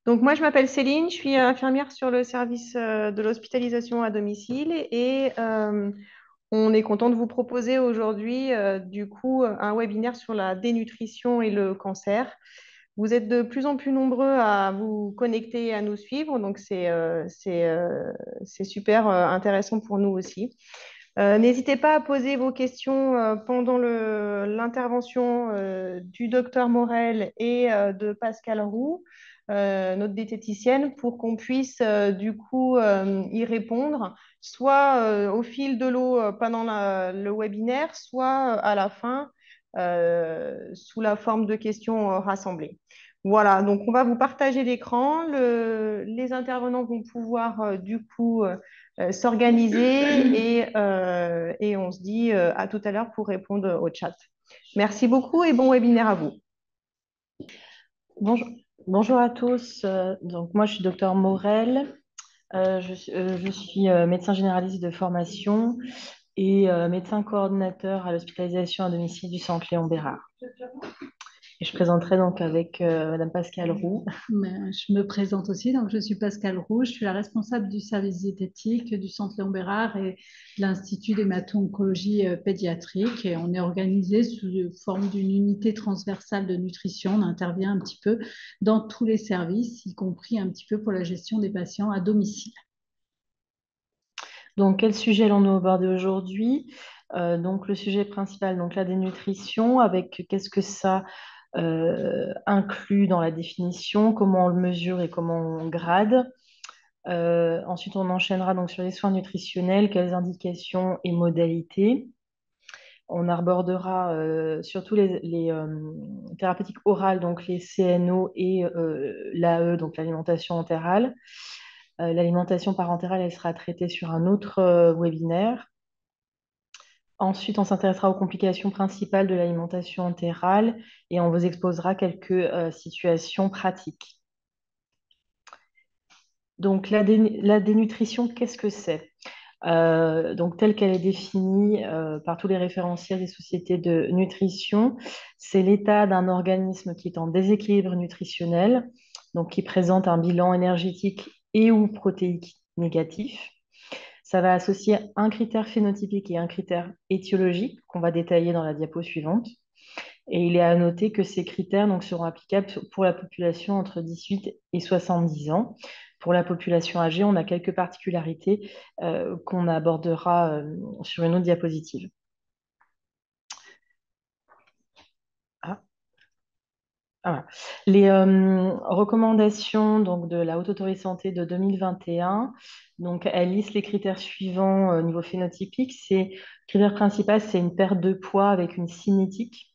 Donc moi, je m'appelle Céline, je suis infirmière sur le service de l'hospitalisation à domicile et on est content de vous proposer aujourd'hui du coup un webinaire sur la dénutrition et le cancer. Vous êtes de plus en plus nombreux à vous connecter et à nous suivre, donc c'est super intéressant pour nous aussi. N'hésitez pas à poser vos questions pendant l'intervention du docteur Morel et de Pascal Roux, notre diététicienne, pour qu'on puisse du coup y répondre, soit au fil de l'eau pendant le webinaire, soit à la fin sous la forme de questions rassemblées. Voilà, donc on va vous partager l'écran. Les intervenants vont pouvoir du coup s'organiser et on se dit à tout à l'heure pour répondre au chat. Merci beaucoup et bon webinaire à vous. Bonjour, bonjour à tous. Donc moi, je suis docteur Morel. Je suis médecin généraliste de formation et médecin coordinateur à l'hospitalisation à domicile du centre Léon Bérard. Et je présenterai donc avec Madame Pascale Roux. Je me présente aussi, donc je suis Pascale Roux, je suis la responsable du service diététique du Centre Léon Bérard et de l'Institut d'hémato-oncologie pédiatrique. Et on est organisé sous forme d'une unité transversale de nutrition. On intervient un petit peu dans tous les services, y compris un petit peu pour la gestion des patients à domicile. Donc, quel sujet allons-nous aborder aujourd'hui? Donc, le sujet principal, donc la dénutrition, avec qu'est-ce que ça inclut dans la définition, comment on le mesure et comment on grade. Ensuite, on enchaînera donc sur les soins nutritionnels, quelles indications et modalités. On abordera surtout les thérapeutiques orales, donc les CNO et l'AE, donc l'alimentation entérale. L'alimentation parentérale, elle sera traitée sur un autre webinaire. Ensuite, on s'intéressera aux complications principales de l'alimentation entérale et on vous exposera quelques situations pratiques. Donc, la dénutrition, qu'est-ce que c'est? Donc, telle qu'elle est définie par tous les référentiels des sociétés de nutrition, c'est l'état d'un organisme qui est en déséquilibre nutritionnel, donc qui présente un bilan énergétique et ou protéique négatif. Ça va associer un critère phénotypique et un critère étiologique qu'on va détailler dans la diapo suivante. Et il est à noter que ces critères donc, seront applicables pour la population entre 18 et 70 ans. Pour la population âgée, on a quelques particularités qu'on abordera sur une autre diapositive. Ah. Voilà. Les recommandations donc, de la Haute Autorité de Santé de 2021, donc, elles listent les critères suivants au niveau phénotypique. Le critère principal, c'est une perte de poids avec une cinétique,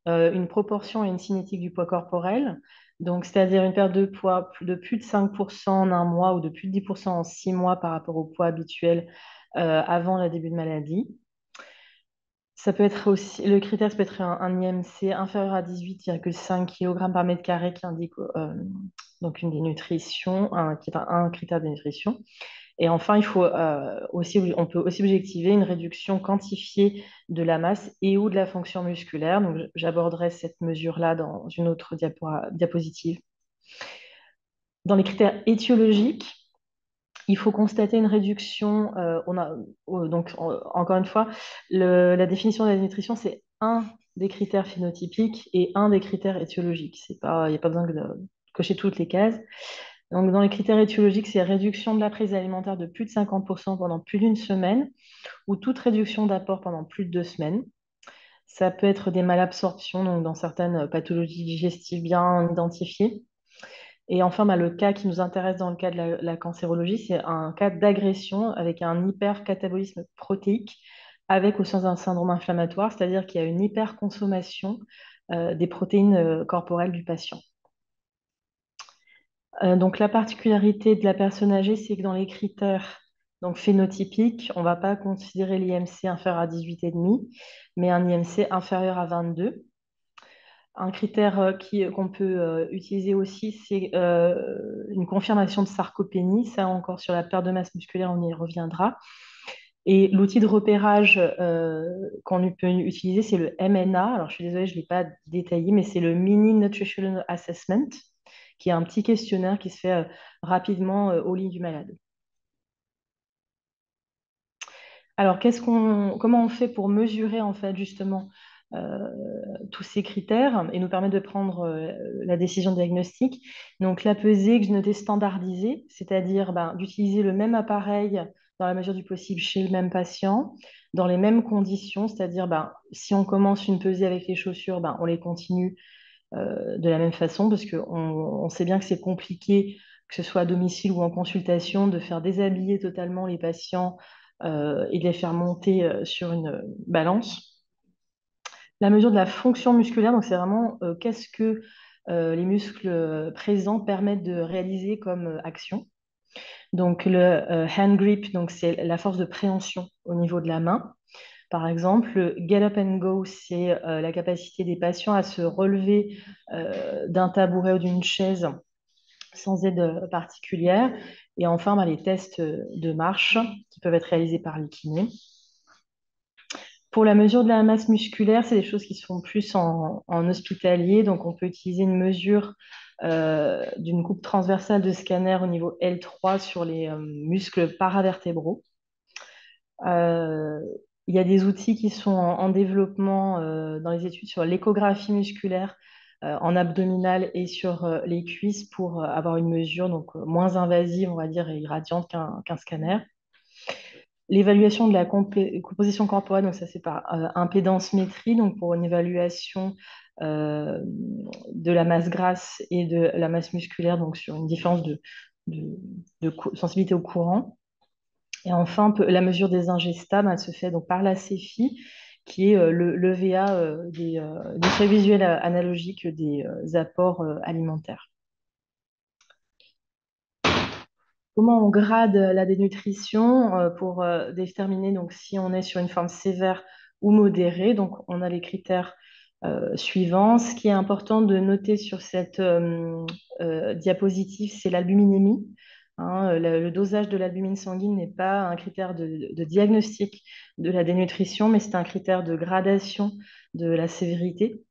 une proportion et une cinétique du poids corporel. Donc, c'est-à-dire une perte de poids de plus de 5% en un mois ou de plus de 10% en 6 mois par rapport au poids habituel avant le début de maladie. Ça peut être aussi, le critère, ça peut être un IMC inférieur à 18,5 kg par mètre carré qui indique donc une dénutrition, qui est un critère de dénutrition. Et enfin, on peut aussi objectiver une réduction quantifiée de la masse et ou de la fonction musculaire. Donc, j'aborderai cette mesure-là dans une autre diapositive. Dans les critères étiologiques, il faut constater une réduction. Encore une fois, la définition de la nutrition, c'est un des critères phénotypiques et un des critères étiologiques. Il n'y a pas besoin de cocher toutes les cases. Donc, dans les critères étiologiques, c'est réduction de la prise alimentaire de plus de 50% pendant plus d'une semaine ou toute réduction d'apport pendant plus de 2 semaines. Ça peut être des malabsorptions, donc dans certaines pathologies digestives bien identifiées. Et enfin, le cas qui nous intéresse dans le cas de la cancérologie, c'est un cas d'agression avec un hypercatabolisme protéique avec au sein d'un syndrome inflammatoire, c'est-à-dire qu'il y a une hyperconsommation des protéines corporelles du patient. Donc, la particularité de la personne âgée, c'est que dans les critères donc, phénotypiques, on ne va pas considérer l'IMC inférieur à 18,5, mais un IMC inférieur à 22. Un critère qu'on peut utiliser aussi, c'est une confirmation de sarcopénie. Ça, encore sur la perte de masse musculaire, on y reviendra. Et l'outil de repérage qu'on peut utiliser, c'est le MNA. Alors, je suis désolée, je ne l'ai pas détaillé, mais c'est le Mini Nutritional Assessment, qui est un petit questionnaire qui se fait rapidement au lit du malade. Alors, comment on fait pour mesurer en fait justement euh, tous ces critères et nous permettre de prendre la décision diagnostique? Donc, la pesée que je notais standardisée, c'est-à-dire d'utiliser le même appareil dans la mesure du possible chez le même patient, dans les mêmes conditions, c'est-à-dire si on commence une pesée avec les chaussures, on les continue de la même façon, parce qu'on sait bien que c'est compliqué, que ce soit à domicile ou en consultation, de faire déshabiller totalement les patients et de les faire monter sur une balance. La mesure de la fonction musculaire, donc c'est vraiment qu'est-ce que les muscles présents permettent de réaliser comme action. Donc le hand grip, donc c'est la force de préhension au niveau de la main. Par exemple, le get up and go, c'est la capacité des patients à se relever d'un tabouret ou d'une chaise sans aide particulière. Et enfin, les tests de marche qui peuvent être réalisés par les kinés. Pour la mesure de la masse musculaire, c'est des choses qui se font plus en hospitalier. Donc, on peut utiliser une mesure d'une coupe transversale de scanner au niveau L3 sur les muscles paravertébraux. Il y a des outils qui sont en développement dans les études sur l'échographie musculaire en abdominal et sur les cuisses pour avoir une mesure donc, moins invasive, on va dire, et irradiante qu'un scanner. L'évaluation de la composition corporelle, donc ça c'est par impédance-métrie, donc pour une évaluation de la masse grasse et de la masse musculaire, donc sur une différence de sensibilité au courant. Et enfin, la mesure des ingestables, elle se fait donc par la CEFI, qui est l'EVA des faits visuels analogiques des apports alimentaires. Comment on grade la dénutrition pour déterminer donc, si on est sur une forme sévère ou modérée? Donc, on a les critères suivants. Ce qui est important de noter sur cette diapositive, c'est l'albuminémie. Hein, le dosage de l'albumine sanguine n'est pas un critère de diagnostic de la dénutrition, mais c'est un critère de gradation de la sévérité.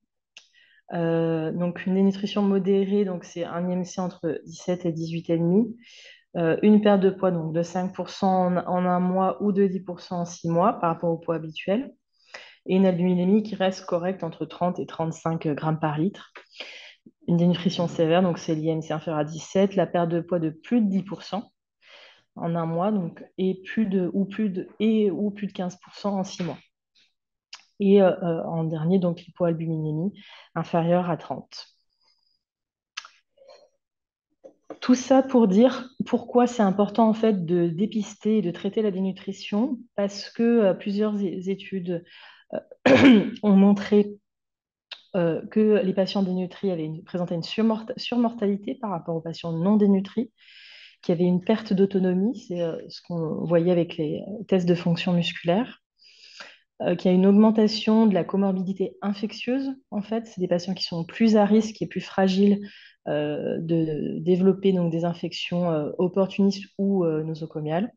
Donc, une dénutrition modérée, donc c'est un IMC entre 17 et 18,5. Une perte de poids donc de 5% en un mois ou de 10% en 6 mois par rapport au poids habituel. Et une albuminémie qui reste correcte entre 30 et 35 grammes par litre. Une dénutrition sévère, donc c'est l'IMC inférieur à 17, la perte de poids de plus de 10% en un mois, donc, et plus de 15% en 6 mois. Et en dernier, donc l'hypoalbuminémie inférieure à 30. Tout ça pour dire pourquoi c'est important en fait de dépister et de traiter la dénutrition, parce que plusieurs études ont montré que les patients dénutris présentaient une surmortalité par rapport aux patients non dénutris, qui avaient une perte d'autonomie, c'est ce qu'on voyait avec les tests de fonction musculaire, qu'il y a une augmentation de la comorbidité infectieuse. En fait, c'est des patients qui sont plus à risque et plus fragiles de développer donc, des infections opportunistes ou nosocomiales.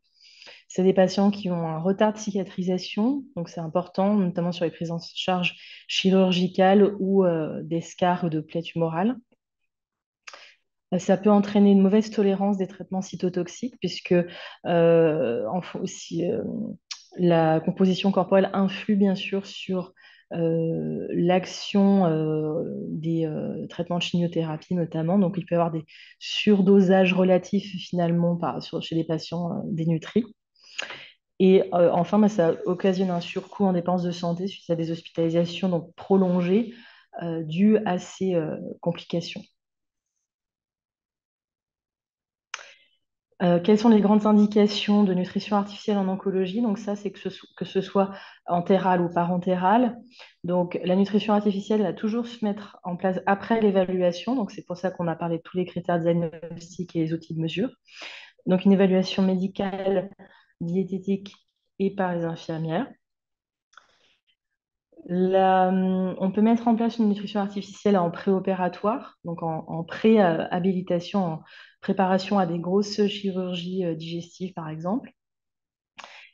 C'est des patients qui ont un retard de cicatrisation, donc c'est important, notamment sur les prises en charge chirurgicales ou d'escarres ou de plaies tumorales. Ça peut entraîner une mauvaise tolérance des traitements cytotoxiques, puisque la composition corporelle influe bien sûr sur l'action des traitements de chimiothérapie notamment. Donc, il peut y avoir des surdosages relatifs finalement chez les patients dénutris. Et enfin, ça occasionne un surcoût en dépenses de santé suite à des hospitalisations donc, prolongées dues à ces complications. Quelles sont les grandes indications de nutrition artificielle en oncologie? Donc ça, c'est que ce soit entérale ou parentérale. Donc la nutrition artificielle va toujours se mettre en place après l'évaluation. Donc c'est pour ça qu'on a parlé de tous les critères diagnostiques et les outils de mesure. Donc une évaluation médicale, diététique et par les infirmières. On peut mettre en place une nutrition artificielle en préopératoire, donc en pré-habilitation, en préparation à des grosses chirurgies digestives, par exemple.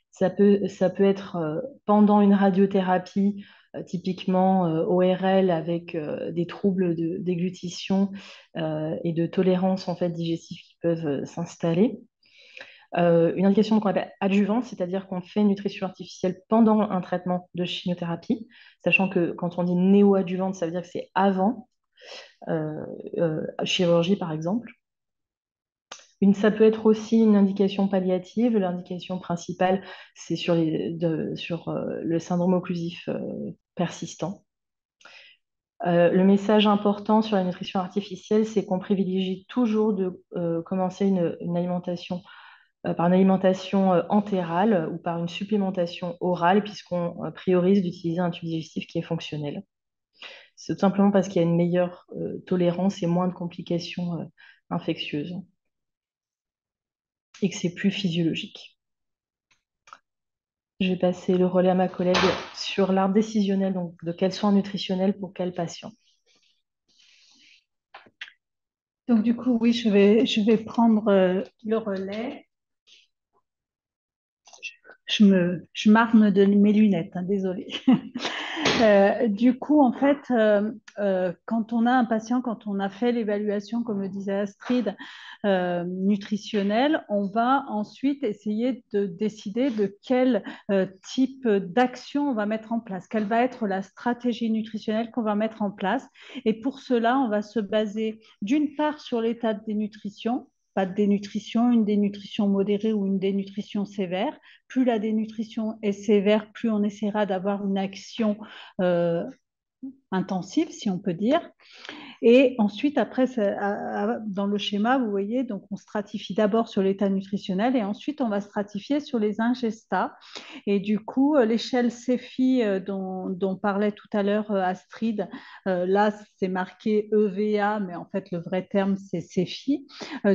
Ça peut être pendant une radiothérapie typiquement ORL avec des troubles de déglutition et de tolérance en fait, digestive qui peuvent s'installer. Une indication qu'on appelle adjuvante, c'est-à-dire qu'on fait une nutrition artificielle pendant un traitement de chimiothérapie, sachant que quand on dit néoadjuvante, ça veut dire que c'est avant chirurgie par exemple. Ça peut être aussi une indication palliative. L'indication principale, c'est sur le syndrome occlusif persistant. Le message important sur la nutrition artificielle, c'est qu'on privilégie toujours de commencer une alimentation par une alimentation entérale ou par une supplémentation orale, puisqu'on priorise d'utiliser un tube digestif qui est fonctionnel. C'est tout simplement parce qu'il y a une meilleure tolérance et moins de complications infectieuses et que c'est plus physiologique. Je vais passer le relais à ma collègue sur l'arbre décisionnel, donc de quels soins nutritionnels pour quel patient. Donc du coup, oui, je vais prendre le relais. Je m'arme de mes lunettes, hein, désolée. Du coup, en fait, quand on a un patient, quand on a fait l'évaluation, comme le disait Astrid, nutritionnelle, on va ensuite essayer de décider de quel type d'action on va mettre en place, quelle va être la stratégie nutritionnelle qu'on va mettre en place. Et pour cela, on va se baser d'une part sur l'état de dénutrition, pas de dénutrition, une dénutrition modérée ou une dénutrition sévère. Plus la dénutrition est sévère, plus on essaiera d'avoir une action intensive, si on peut dire. Et ensuite, après, dans le schéma, vous voyez, donc on stratifie d'abord sur l'état nutritionnel et ensuite on va stratifier sur les ingestats. Et du coup, l'échelle CEFI dont parlait tout à l'heure Astrid, là, c'est marqué EVA, mais en fait, le vrai terme, c'est CEFI.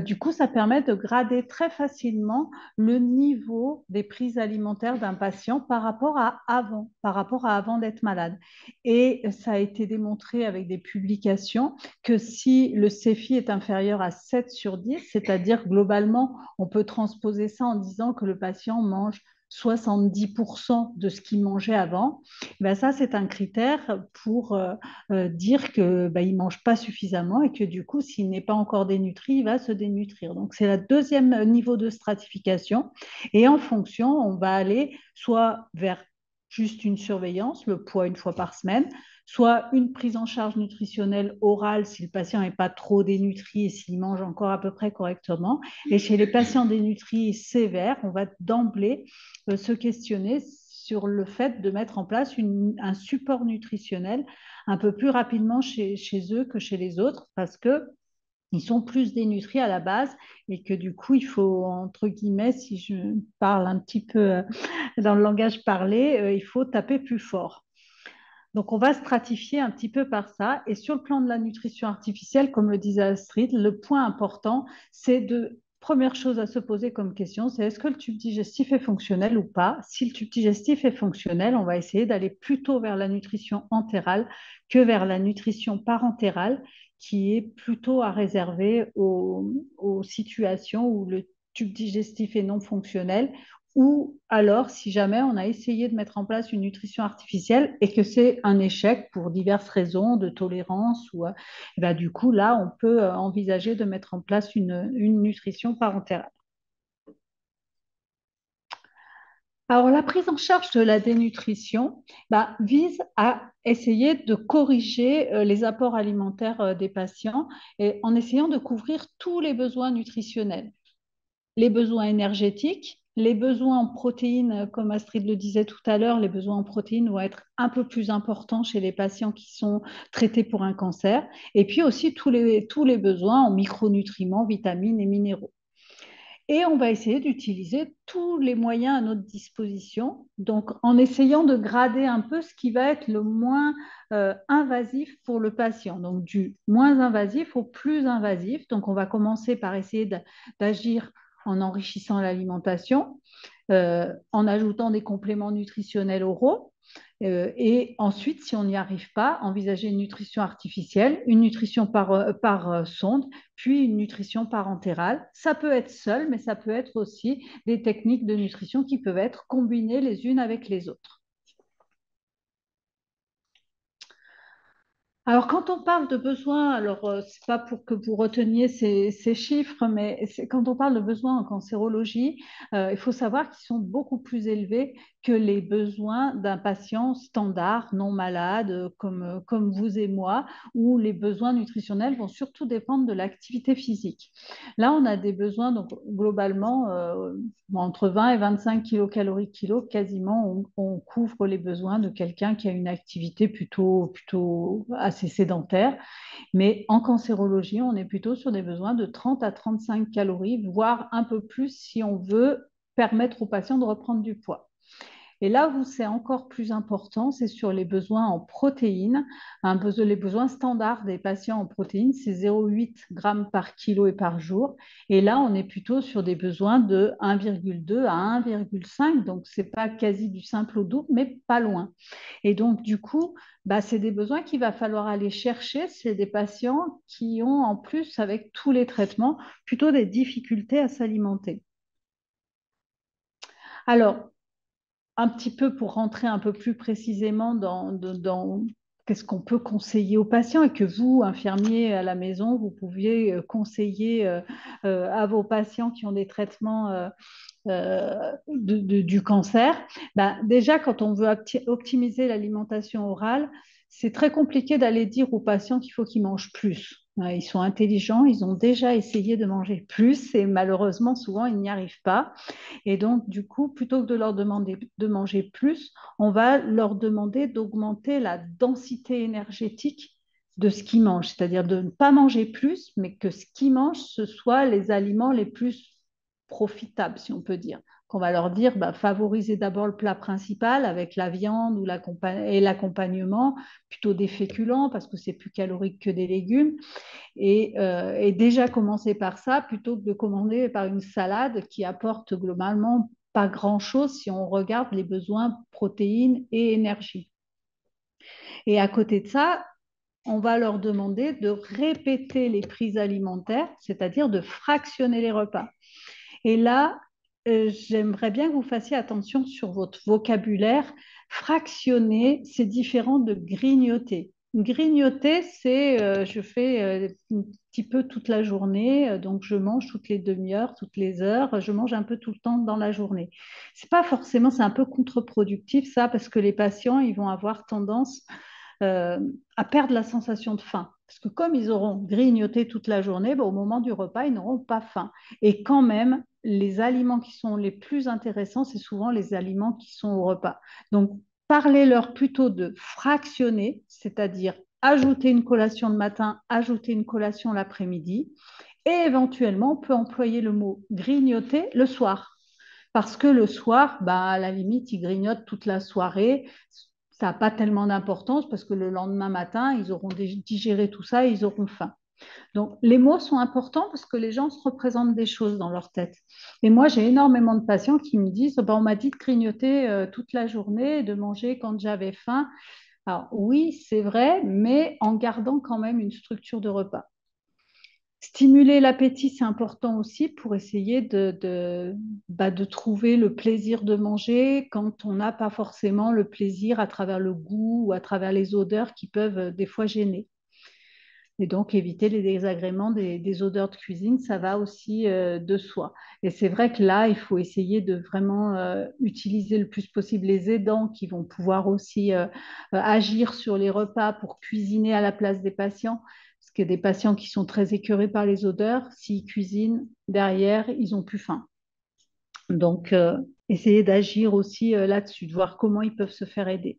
Du coup, ça permet de grader très facilement le niveau des prises alimentaires d'un patient par rapport à avant d'être malade. Et ça a été démontré avec des publications que si le CEFI est inférieur à 7 sur 10, c'est-à-dire globalement, on peut transposer ça en disant que le patient mange 70% de ce qu'il mangeait avant, ben ça c'est un critère pour dire qu'il ne mange pas suffisamment et que du coup, s'il n'est pas encore dénutri, il va se dénutrir. Donc c'est le deuxième niveau de stratification et en fonction, on va aller soit vers juste une surveillance, le poids une fois par semaine, soit une prise en charge nutritionnelle orale si le patient n'est pas trop dénutri et s'il mange encore à peu près correctement. Et chez les patients dénutris sévères, on va d'emblée se questionner sur le fait de mettre en place un support nutritionnel un peu plus rapidement chez eux que chez les autres parce que ils sont plus dénutris à la base et que du coup, il faut, entre guillemets, si je parle un petit peu dans le langage parlé, il faut taper plus fort. Donc, on va stratifier un petit peu par ça. Et sur le plan de la nutrition artificielle, comme le disait Astrid, le point important, c'est de première chose à se poser comme question, c'est est-ce que le tube digestif est fonctionnel ou pas? Si le tube digestif est fonctionnel, on va essayer d'aller plutôt vers la nutrition entérale que vers la nutrition parentérale, qui est plutôt à réserver aux situations où le tube digestif est non fonctionnel ou alors si jamais on a essayé de mettre en place une nutrition artificielle et que c'est un échec pour diverses raisons de tolérance ou ben, du coup là on peut envisager de mettre en place une nutrition parentérale. Alors la prise en charge de la dénutrition vise à essayer de corriger les apports alimentaires des patients et en essayant de couvrir tous les besoins nutritionnels, les besoins énergétiques, les besoins en protéines, comme Astrid le disait tout à l'heure, les besoins en protéines vont être un peu plus importants chez les patients qui sont traités pour un cancer, et puis aussi tous les besoins en micronutriments, vitamines et minéraux. Et on va essayer d'utiliser tous les moyens à notre disposition, donc en essayant de grader un peu ce qui va être le moins invasif pour le patient, donc du moins invasif au plus invasif. Donc on va commencer par essayer d'agir en enrichissant l'alimentation, en ajoutant des compléments nutritionnels oraux. Et ensuite, si on n'y arrive pas, envisager une nutrition artificielle, une nutrition par sonde, puis une nutrition parentérale. Ça peut être seul, mais ça peut être aussi des techniques de nutrition qui peuvent être combinées les unes avec les autres. Alors, quand on parle de besoins, alors c'est pas pour que vous reteniez ces chiffres, mais quand on parle de besoins en cancérologie, il faut savoir qu'ils sont beaucoup plus élevés que les besoins d'un patient standard, non malade, comme vous et moi, où les besoins nutritionnels vont surtout dépendre de l'activité physique. Là, on a des besoins, donc globalement, entre 20 et 25 kilocalories kilo, quasiment, on couvre les besoins de quelqu'un qui a une activité plutôt assez sédentaire. Mais en cancérologie, on est plutôt sur des besoins de 30 à 35 calories, voire un peu plus si on veut permettre aux patients de reprendre du poids. Et là où c'est encore plus important, c'est sur les besoins en protéines. Les besoins standards des patients en protéines, c'est 0,8 grammes par kilo et par jour. Et là, on est plutôt sur des besoins de 1,2 à 1,5. Donc, ce n'est pas quasi du simple au double, mais pas loin. Et donc, du coup, c'est des besoins qu'il va falloir aller chercher. C'est des patients qui ont, en plus, avec tous les traitements, plutôt des difficultés à s'alimenter. Alors, un petit peu pour rentrer un peu plus précisément dans qu'est-ce qu'on peut conseiller aux patients et que vous, infirmiers à la maison, vous pouviez conseiller à vos patients qui ont des traitements du cancer. Déjà, quand on veut optimiser l'alimentation orale, c'est très compliqué d'aller dire aux patients qu'il faut qu'ils mangent plus. Ils sont intelligents, ils ont déjà essayé de manger plus et malheureusement, souvent, ils n'y arrivent pas. Et donc, du coup, plutôt que de leur demander de manger plus, on va leur demander d'augmenter la densité énergétique de ce qu'ils mangent, c'est-à-dire de ne pas manger plus, mais que ce qu'ils mangent, ce soit les aliments les plus profitables, si on peut dire. Qu'on va leur dire, favorisez d'abord le plat principal avec la viande et l'accompagnement, plutôt des féculents parce que c'est plus calorique que des légumes. Et déjà commencer par ça plutôt que de commander par une salade qui apporte globalement pas grand-chose si on regarde les besoins protéines et énergie. Et à côté de ça, on va leur demander de répéter les prises alimentaires, c'est-à-dire de fractionner les repas. Et là, j'aimerais bien que vous fassiez attention sur votre vocabulaire. Fractionner, c'est différent de grignoter. Grignoter, c'est je fais un petit peu toute la journée, donc je mange toutes les demi-heures, toutes les heures, je mange un peu tout le temps dans la journée. C'est pas forcément, c'est un peu contre-productif ça, parce que les patients, ils vont avoir tendance euh, à perdre la sensation de faim. Parce que comme ils auront grignoté toute la journée, au moment du repas, ils n'auront pas faim. Et quand même, les aliments qui sont les plus intéressants, c'est souvent les aliments qui sont au repas. Donc, parlez-leur plutôt de fractionner, c'est-à-dire ajouter une collation le matin, ajouter une collation l'après-midi, et éventuellement, on peut employer le mot grignoter le soir. Parce que le soir, à la limite, ils grignotent toute la soirée. Ça n'a pas tellement d'importance parce que le lendemain matin, ils auront digéré tout ça et ils auront faim. Donc, les mots sont importants parce que les gens se représentent des choses dans leur tête. Et moi, j'ai énormément de patients qui me disent, on m'a dit de grignoter toute la journée, de manger quand j'avais faim. Alors oui, c'est vrai, mais en gardant quand même une structure de repas. Stimuler l'appétit, c'est important aussi pour essayer de trouver le plaisir de manger quand on n'a pas forcément le plaisir à travers le goût ou à travers les odeurs qui peuvent des fois gêner. Et donc, éviter les désagréments des odeurs de cuisine, ça va aussi de soi. Et c'est vrai que là, il faut essayer de vraiment utiliser le plus possible les aidants qui vont pouvoir aussi agir sur les repas pour cuisiner à la place des patients. Parce qu'il y a des patients qui sont très écœurés par les odeurs. S'ils cuisinent, derrière, ils n'ont plus faim. Donc, essayer d'agir aussi là-dessus, de voir comment ils peuvent se faire aider.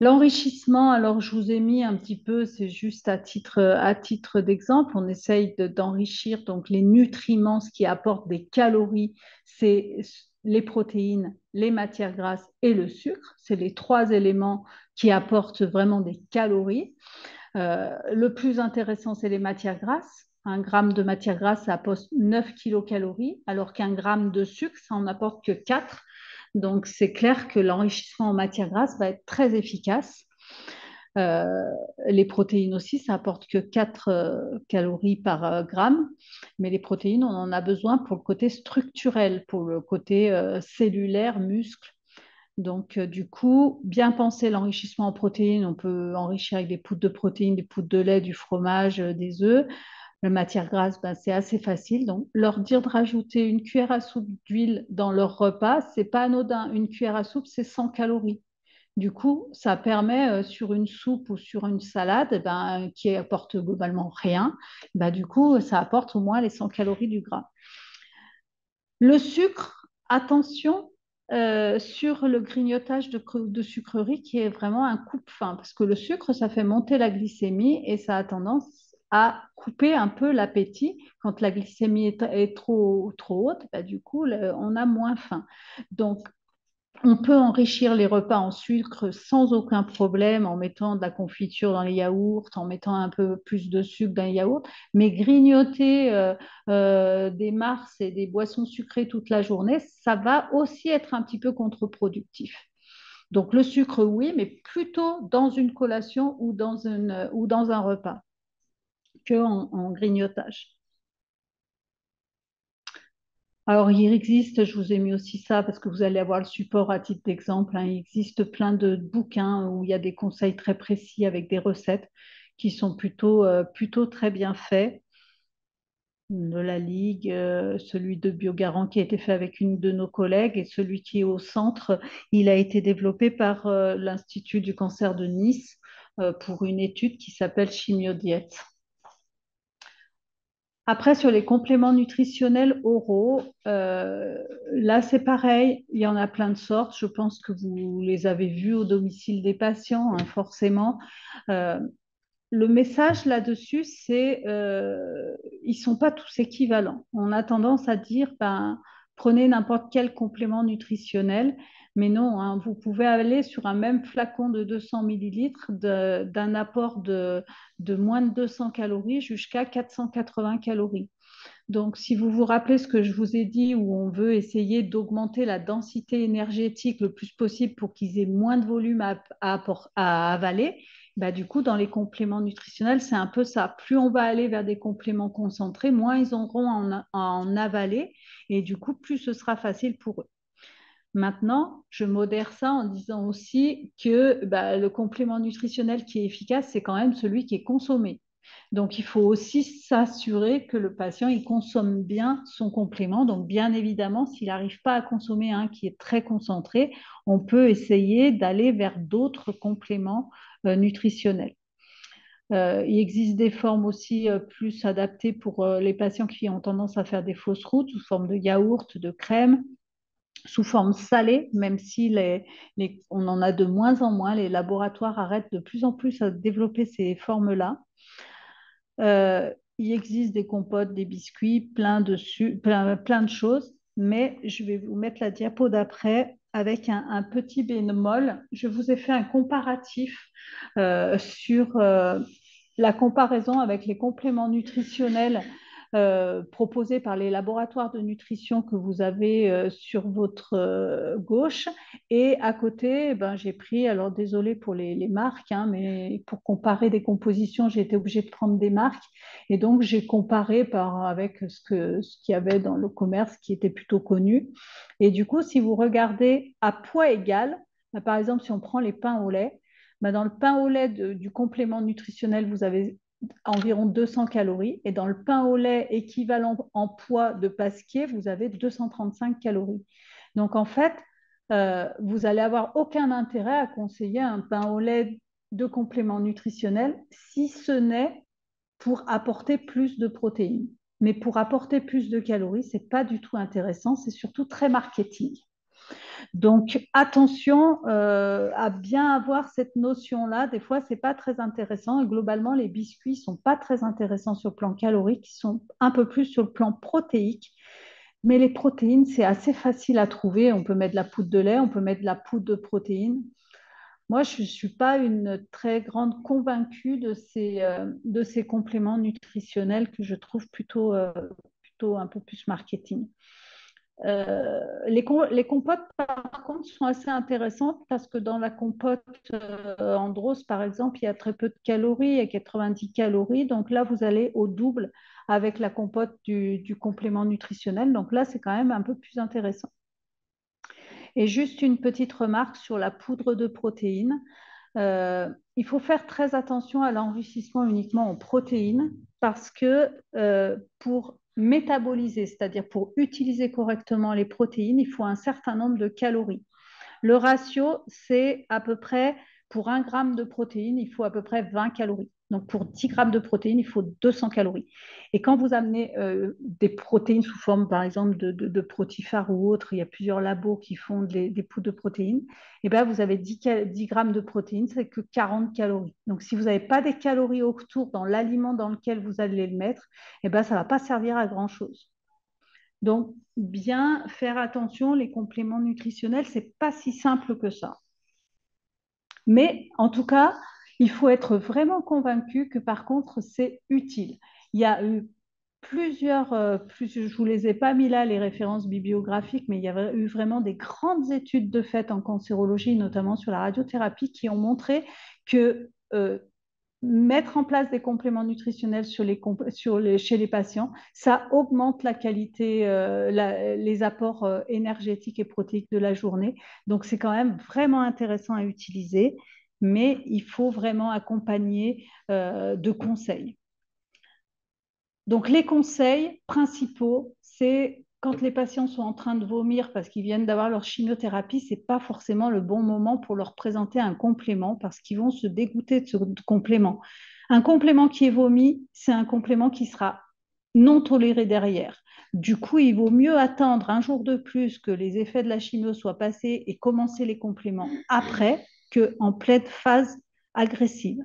L'enrichissement, alors je vous ai mis un petit peu, c'est juste à titre d'exemple, on essaye d'enrichir donc les nutriments, ce qui apporte des calories, c'est les protéines, les matières grasses et le sucre. C'est les trois éléments qui apportent vraiment des calories. Le plus intéressant, c'est les matières grasses. Un gramme de matière grasse, ça apporte 9 kilocalories, alors qu'un gramme de sucre, ça en apporte que 4. Donc, c'est clair que l'enrichissement en matière grasse va être très efficace. Euh, les protéines aussi, ça apporte que 4 calories par gramme, mais les protéines, on en a besoin pour le côté structurel, pour le côté cellulaire, muscle. Donc, du coup, bien penser l'enrichissement en protéines. On peut enrichir avec des poudres de protéines, des poudres de lait, du fromage, des œufs. La matière grasse, ben, c'est assez facile. Donc, leur dire de rajouter une cuillère à soupe d'huile dans leur repas, c'est pas anodin. Une cuillère à soupe, c'est 100 calories. Du coup, ça permet sur une soupe ou sur une salade ben, qui apporte globalement rien, ben, du coup, ça apporte au moins les 100 calories du gras. Le sucre, attention sur le grignotage de sucreries qui est vraiment un coupe-faim parce que le sucre, ça fait monter la glycémie et ça a tendance à couper un peu l'appétit. Quand la glycémie est trop haute, ben, du coup, on a moins faim. Donc, on peut enrichir les repas en sucre sans aucun problème en mettant de la confiture dans les yaourts, en mettant un peu plus de sucre dans les yaourts, mais grignoter des mars et des boissons sucrées toute la journée, ça va aussi être un petit peu contre-productif. Donc le sucre, oui, mais plutôt dans une collation ou dans un repas qu'en grignotage. Alors, il existe, je vous ai mis aussi ça parce que vous allez avoir le support à titre d'exemple, hein. Il existe plein de bouquins où il y a des conseils très précis avec des recettes qui sont plutôt très bien faits. De la Ligue, celui de Biogarant qui a été fait avec une de nos collègues et celui qui est au centre, il a été développé par l'Institut du cancer de Nice pour une étude qui s'appelle Chimiodiète. Après, sur les compléments nutritionnels oraux, là, c'est pareil. Il y en a plein de sortes. Je pense que vous les avez vus au domicile des patients, hein, forcément. Euh, le message là-dessus, c'est ils ne sont pas tous équivalents. On a tendance à dire, ben, prenez n'importe quel complément nutritionnel, mais non, hein, vous pouvez aller sur un même flacon de 200 millilitres d'un apport de moins de 200 calories jusqu'à 480 calories. Donc, si vous vous rappelez ce que je vous ai dit, où on veut essayer d'augmenter la densité énergétique le plus possible pour qu'ils aient moins de volume à avaler, bah, du coup, dans les compléments nutritionnels, c'est un peu ça. Plus on va aller vers des compléments concentrés, moins ils auront à en avaler et du coup, plus ce sera facile pour eux. Maintenant, je modère ça en disant aussi que bah, le complément nutritionnel qui est efficace, c'est quand même celui qui est consommé. Donc, il faut aussi s'assurer que le patient il consomme bien son complément. Donc, bien évidemment, s'il n'arrive pas à consommer un qui est très concentré, on peut essayer d'aller vers d'autres compléments nutritionnels. Il existe des formes aussi plus adaptées pour les patients qui ont tendance à faire des fausses routes sous forme de yaourt, de crème, sous forme salée, même si on en a de moins en moins. Les laboratoires arrêtent de plus en plus à développer ces formes-là. Il existe des compotes, des biscuits, plein de choses, mais je vais vous mettre la diapo d'après avec un petit bémol. Je vous ai fait un comparatif sur la comparaison avec les compléments nutritionnels proposés par les laboratoires de nutrition que vous avez sur votre gauche. Et à côté, ben, j'ai pris, alors désolé pour les marques, hein, mais pour comparer des compositions, j'ai été obligée de prendre des marques. Et donc, j'ai comparé avec ce qu'il y avait dans le commerce qui était plutôt connu. Et du coup, si vous regardez à poids égal, ben, par exemple, si on prend les pains au lait, ben, dans le pain au lait du complément nutritionnel, vous avez environ 200 calories. Et dans le pain au lait équivalent en poids de Pasquier, vous avez 235 calories. Donc, en fait, vous allez avoir aucun intérêt à conseiller un pain au lait de complément nutritionnel si ce n'est pour apporter plus de protéines. Mais pour apporter plus de calories, ce n'est pas du tout intéressant, c'est surtout très marketing. Donc, attention à bien avoir cette notion-là. Des fois, ce n'est pas très intéressant. Et globalement, les biscuits ne sont pas très intéressants sur le plan calorique, ils sont un peu plus sur le plan protéique. Mais les protéines, c'est assez facile à trouver. On peut mettre de la poudre de lait, on peut mettre de la poudre de protéines. Moi, je ne suis pas une très grande convaincue de ces compléments nutritionnels que je trouve plutôt un peu plus marketing. Les compotes, par contre, sont assez intéressantes parce que dans la compote Andros, par exemple, il y a très peu de calories, il y a 90 calories. Donc là, vous allez au double avec la compote du complément nutritionnel. Donc là, c'est quand même un peu plus intéressant. Et juste une petite remarque sur la poudre de protéines. Il faut faire très attention à l'enrichissement uniquement en protéines parce que pour métaboliser, c'est-à-dire pour utiliser correctement les protéines, il faut un certain nombre de calories. Le ratio, c'est à peu près, pour 1 gramme de protéines, il faut à peu près 20 calories. Donc, pour 10 grammes de protéines, il faut 200 calories. Et quand vous amenez des protéines sous forme, par exemple, de protifar ou autre, il y a plusieurs labos qui font des poudres de protéines, et bien, vous avez 10 grammes de protéines, c'est que 40 calories. Donc, si vous n'avez pas des calories autour dans l'aliment dans lequel vous allez le mettre, et bien, ça ne va pas servir à grand-chose. Donc, bien faire attention, les compléments nutritionnels, ce n'est pas si simple que ça. Mais en tout cas, il faut être vraiment convaincu que par contre, c'est utile. Il y a eu je ne vous les ai pas mis là, les références bibliographiques, mais il y a eu vraiment des grandes études de fait en cancérologie, notamment sur la radiothérapie, qui ont montré que mettre en place des compléments nutritionnels chez les patients, ça augmente la qualité, les apports énergétiques et protéiques de la journée. Donc, c'est quand même vraiment intéressant à utiliser, mais il faut vraiment accompagner de conseils. Donc, les conseils principaux, c'est quand les patients sont en train de vomir parce qu'ils viennent d'avoir leur chimiothérapie, ce n'est pas forcément le bon moment pour leur présenter un complément parce qu'ils vont se dégoûter de ce complément. Un complément qui est vomi, c'est un complément qui sera non toléré derrière. Du coup, il vaut mieux attendre un jour de plus que les effets de la chimio soient passés et commencer les compléments après qu'en pleine phase agressive.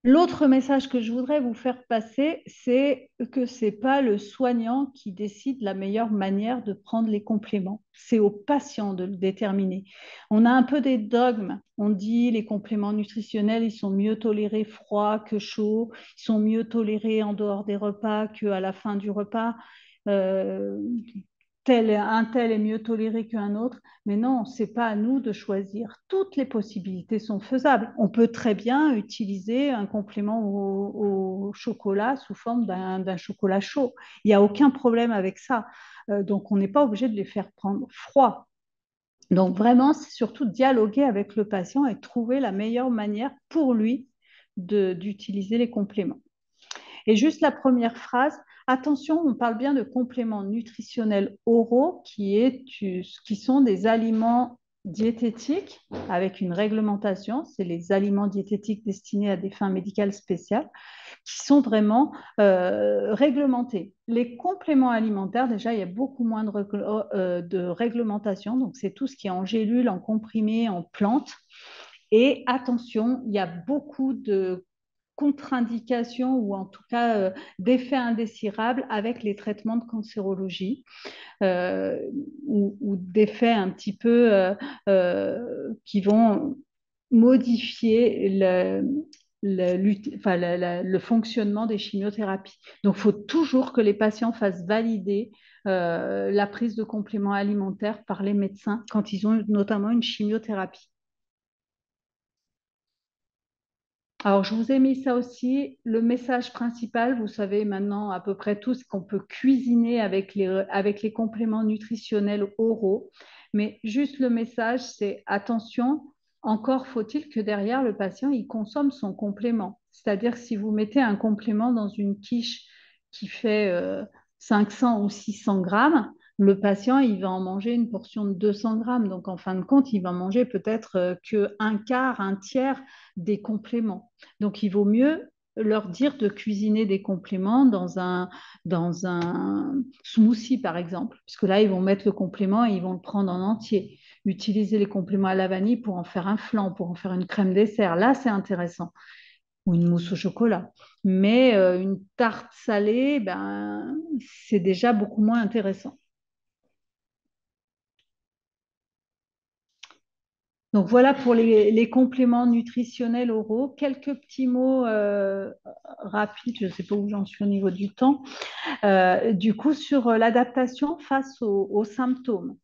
L'autre message que je voudrais vous faire passer, c'est que ce n'est pas le soignant qui décide la meilleure manière de prendre les compléments. C'est au patient de le déterminer. On a un peu des dogmes. On dit les compléments nutritionnels, ils sont mieux tolérés froids que chauds. Ils sont mieux tolérés en dehors des repas qu'à la fin du repas. Un tel est mieux toléré qu'un autre, mais non, ce n'est pas à nous de choisir. Toutes les possibilités sont faisables. On peut très bien utiliser un complément au chocolat sous forme d'un chocolat chaud. Il n'y a aucun problème avec ça. Donc, on n'est pas obligé de les faire prendre froid. Donc, vraiment, c'est surtout dialoguer avec le patient et trouver la meilleure manière pour lui d'utiliser les compléments. Et juste la première phrase, attention, on parle bien de compléments nutritionnels oraux qui sont des aliments diététiques avec une réglementation. C'est les aliments diététiques destinés à des fins médicales spéciales qui sont vraiment réglementés. Les compléments alimentaires, déjà, il y a beaucoup moins de réglementation. Donc, c'est tout ce qui est en gélule, en comprimé, en plante. Et attention, il y a beaucoup de contre-indications ou en tout cas d'effets indésirables avec les traitements de cancérologie ou d'effets un petit peu qui vont modifier le fonctionnement des chimiothérapies. Donc, il faut toujours que les patients fassent valider la prise de compléments alimentaires par les médecins quand ils ont notamment une chimiothérapie. Alors, je vous ai mis ça aussi. Le message principal, vous savez maintenant à peu près tous qu'on peut cuisiner avec les compléments nutritionnels oraux. Mais juste le message, c'est attention, encore faut-il que derrière le patient, il consomme son complément. C'est-à-dire, si vous mettez un complément dans une quiche qui fait 500 ou 600 grammes, le patient, il va en manger une portion de 200 grammes. Donc, en fin de compte, il va manger peut-être qu'un quart, un tiers des compléments. Donc, il vaut mieux leur dire de cuisiner des compléments dans un smoothie, par exemple, puisque là, ils vont mettre le complément et ils vont le prendre en entier. Utiliser les compléments à la vanille pour en faire un flan, pour en faire une crème dessert. Là, c'est intéressant. Ou une mousse au chocolat. Mais une tarte salée, ben, c'est déjà beaucoup moins intéressant. Donc voilà pour les compléments nutritionnels oraux. Quelques petits mots rapides, je ne sais pas où j'en suis au niveau du temps. Du coup, sur l'adaptation face aux symptômes.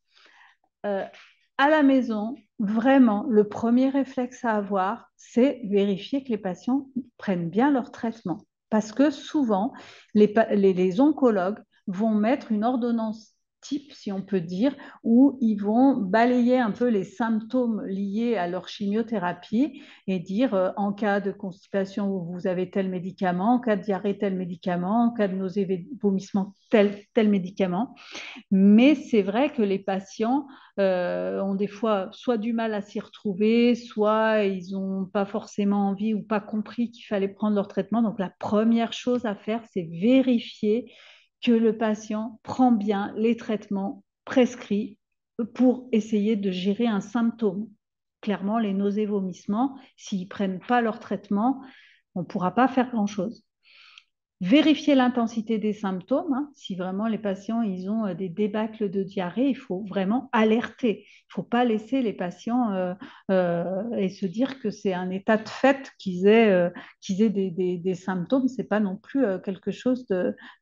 À la maison, vraiment, le premier réflexe à avoir, c'est vérifier que les patients prennent bien leur traitement. Parce que souvent, les oncologues vont mettre une ordonnance type, si on peut dire, où ils vont balayer un peu les symptômes liés à leur chimiothérapie et dire en cas de constipation, vous avez tel médicament, en cas de diarrhée, tel médicament, en cas de nausée, vomissement, tel médicament. Mais c'est vrai que les patients ont des fois soit du mal à s'y retrouver, soit ils n'ont pas forcément envie ou pas compris qu'il fallait prendre leur traitement. Donc la première chose à faire, c'est vérifier que le patient prend bien les traitements prescrits pour essayer de gérer un symptôme. Clairement, les nausées, vomissements, s'ils ne prennent pas leur traitement, on ne pourra pas faire grand-chose. Vérifier l'intensité des symptômes. Hein. Si vraiment les patients ils ont des débâcles de diarrhée, il faut vraiment alerter. Il ne faut pas laisser les patients et se dire que c'est un état de fait qu'ils aient des symptômes. Ce n'est pas non plus quelque chose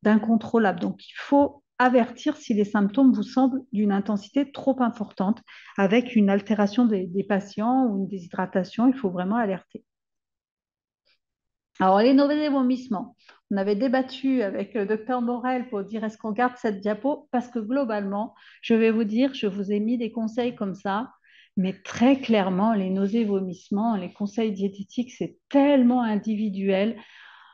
d'incontrôlable. Donc, il faut avertir si les symptômes vous semblent d'une intensité trop importante, avec une altération des patients ou une déshydratation. Il faut vraiment alerter. Alors, les nausées et vomissements, on avait débattu avec le docteur Morel pour dire est-ce qu'on garde cette diapo parce que globalement, je vais vous dire, je vous ai mis des conseils comme ça, mais très clairement, les nausées et vomissements, les conseils diététiques, c'est tellement individuel,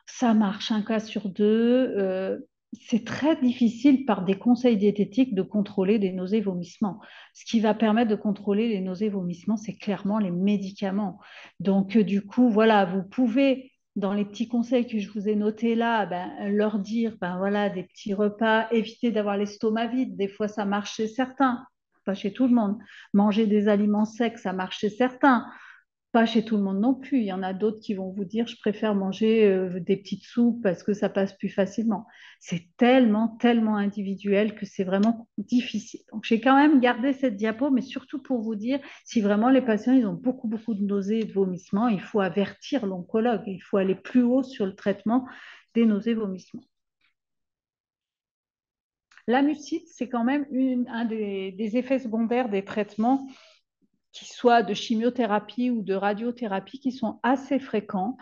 ça marche un cas sur deux. C'est très difficile par des conseils diététiques de contrôler des nausées et vomissements. Ce qui va permettre de contrôler les nausées et vomissements, c'est clairement les médicaments. Donc, du coup, voilà, vous pouvez dans les petits conseils que je vous ai notés là, ben, leur dire, ben voilà, des petits repas, éviter d'avoir l'estomac vide. Des fois, ça marche chez certains, pas chez tout le monde. Manger des aliments secs, ça marche chez certains, pas chez tout le monde non plus. Il y en a d'autres qui vont vous dire, je préfère manger des petites soupes parce que ça passe plus facilement. C'est tellement, tellement individuel que c'est vraiment difficile. Donc, j'ai quand même gardé cette diapo, mais surtout pour vous dire, si vraiment les patients ils ont beaucoup, beaucoup de nausées et de vomissements, il faut avertir l'oncologue. Il faut aller plus haut sur le traitement des nausées et vomissements. La mucite, c'est quand même un des effets secondaires des traitements qui soient de chimiothérapie ou de radiothérapie, qui sont assez fréquents,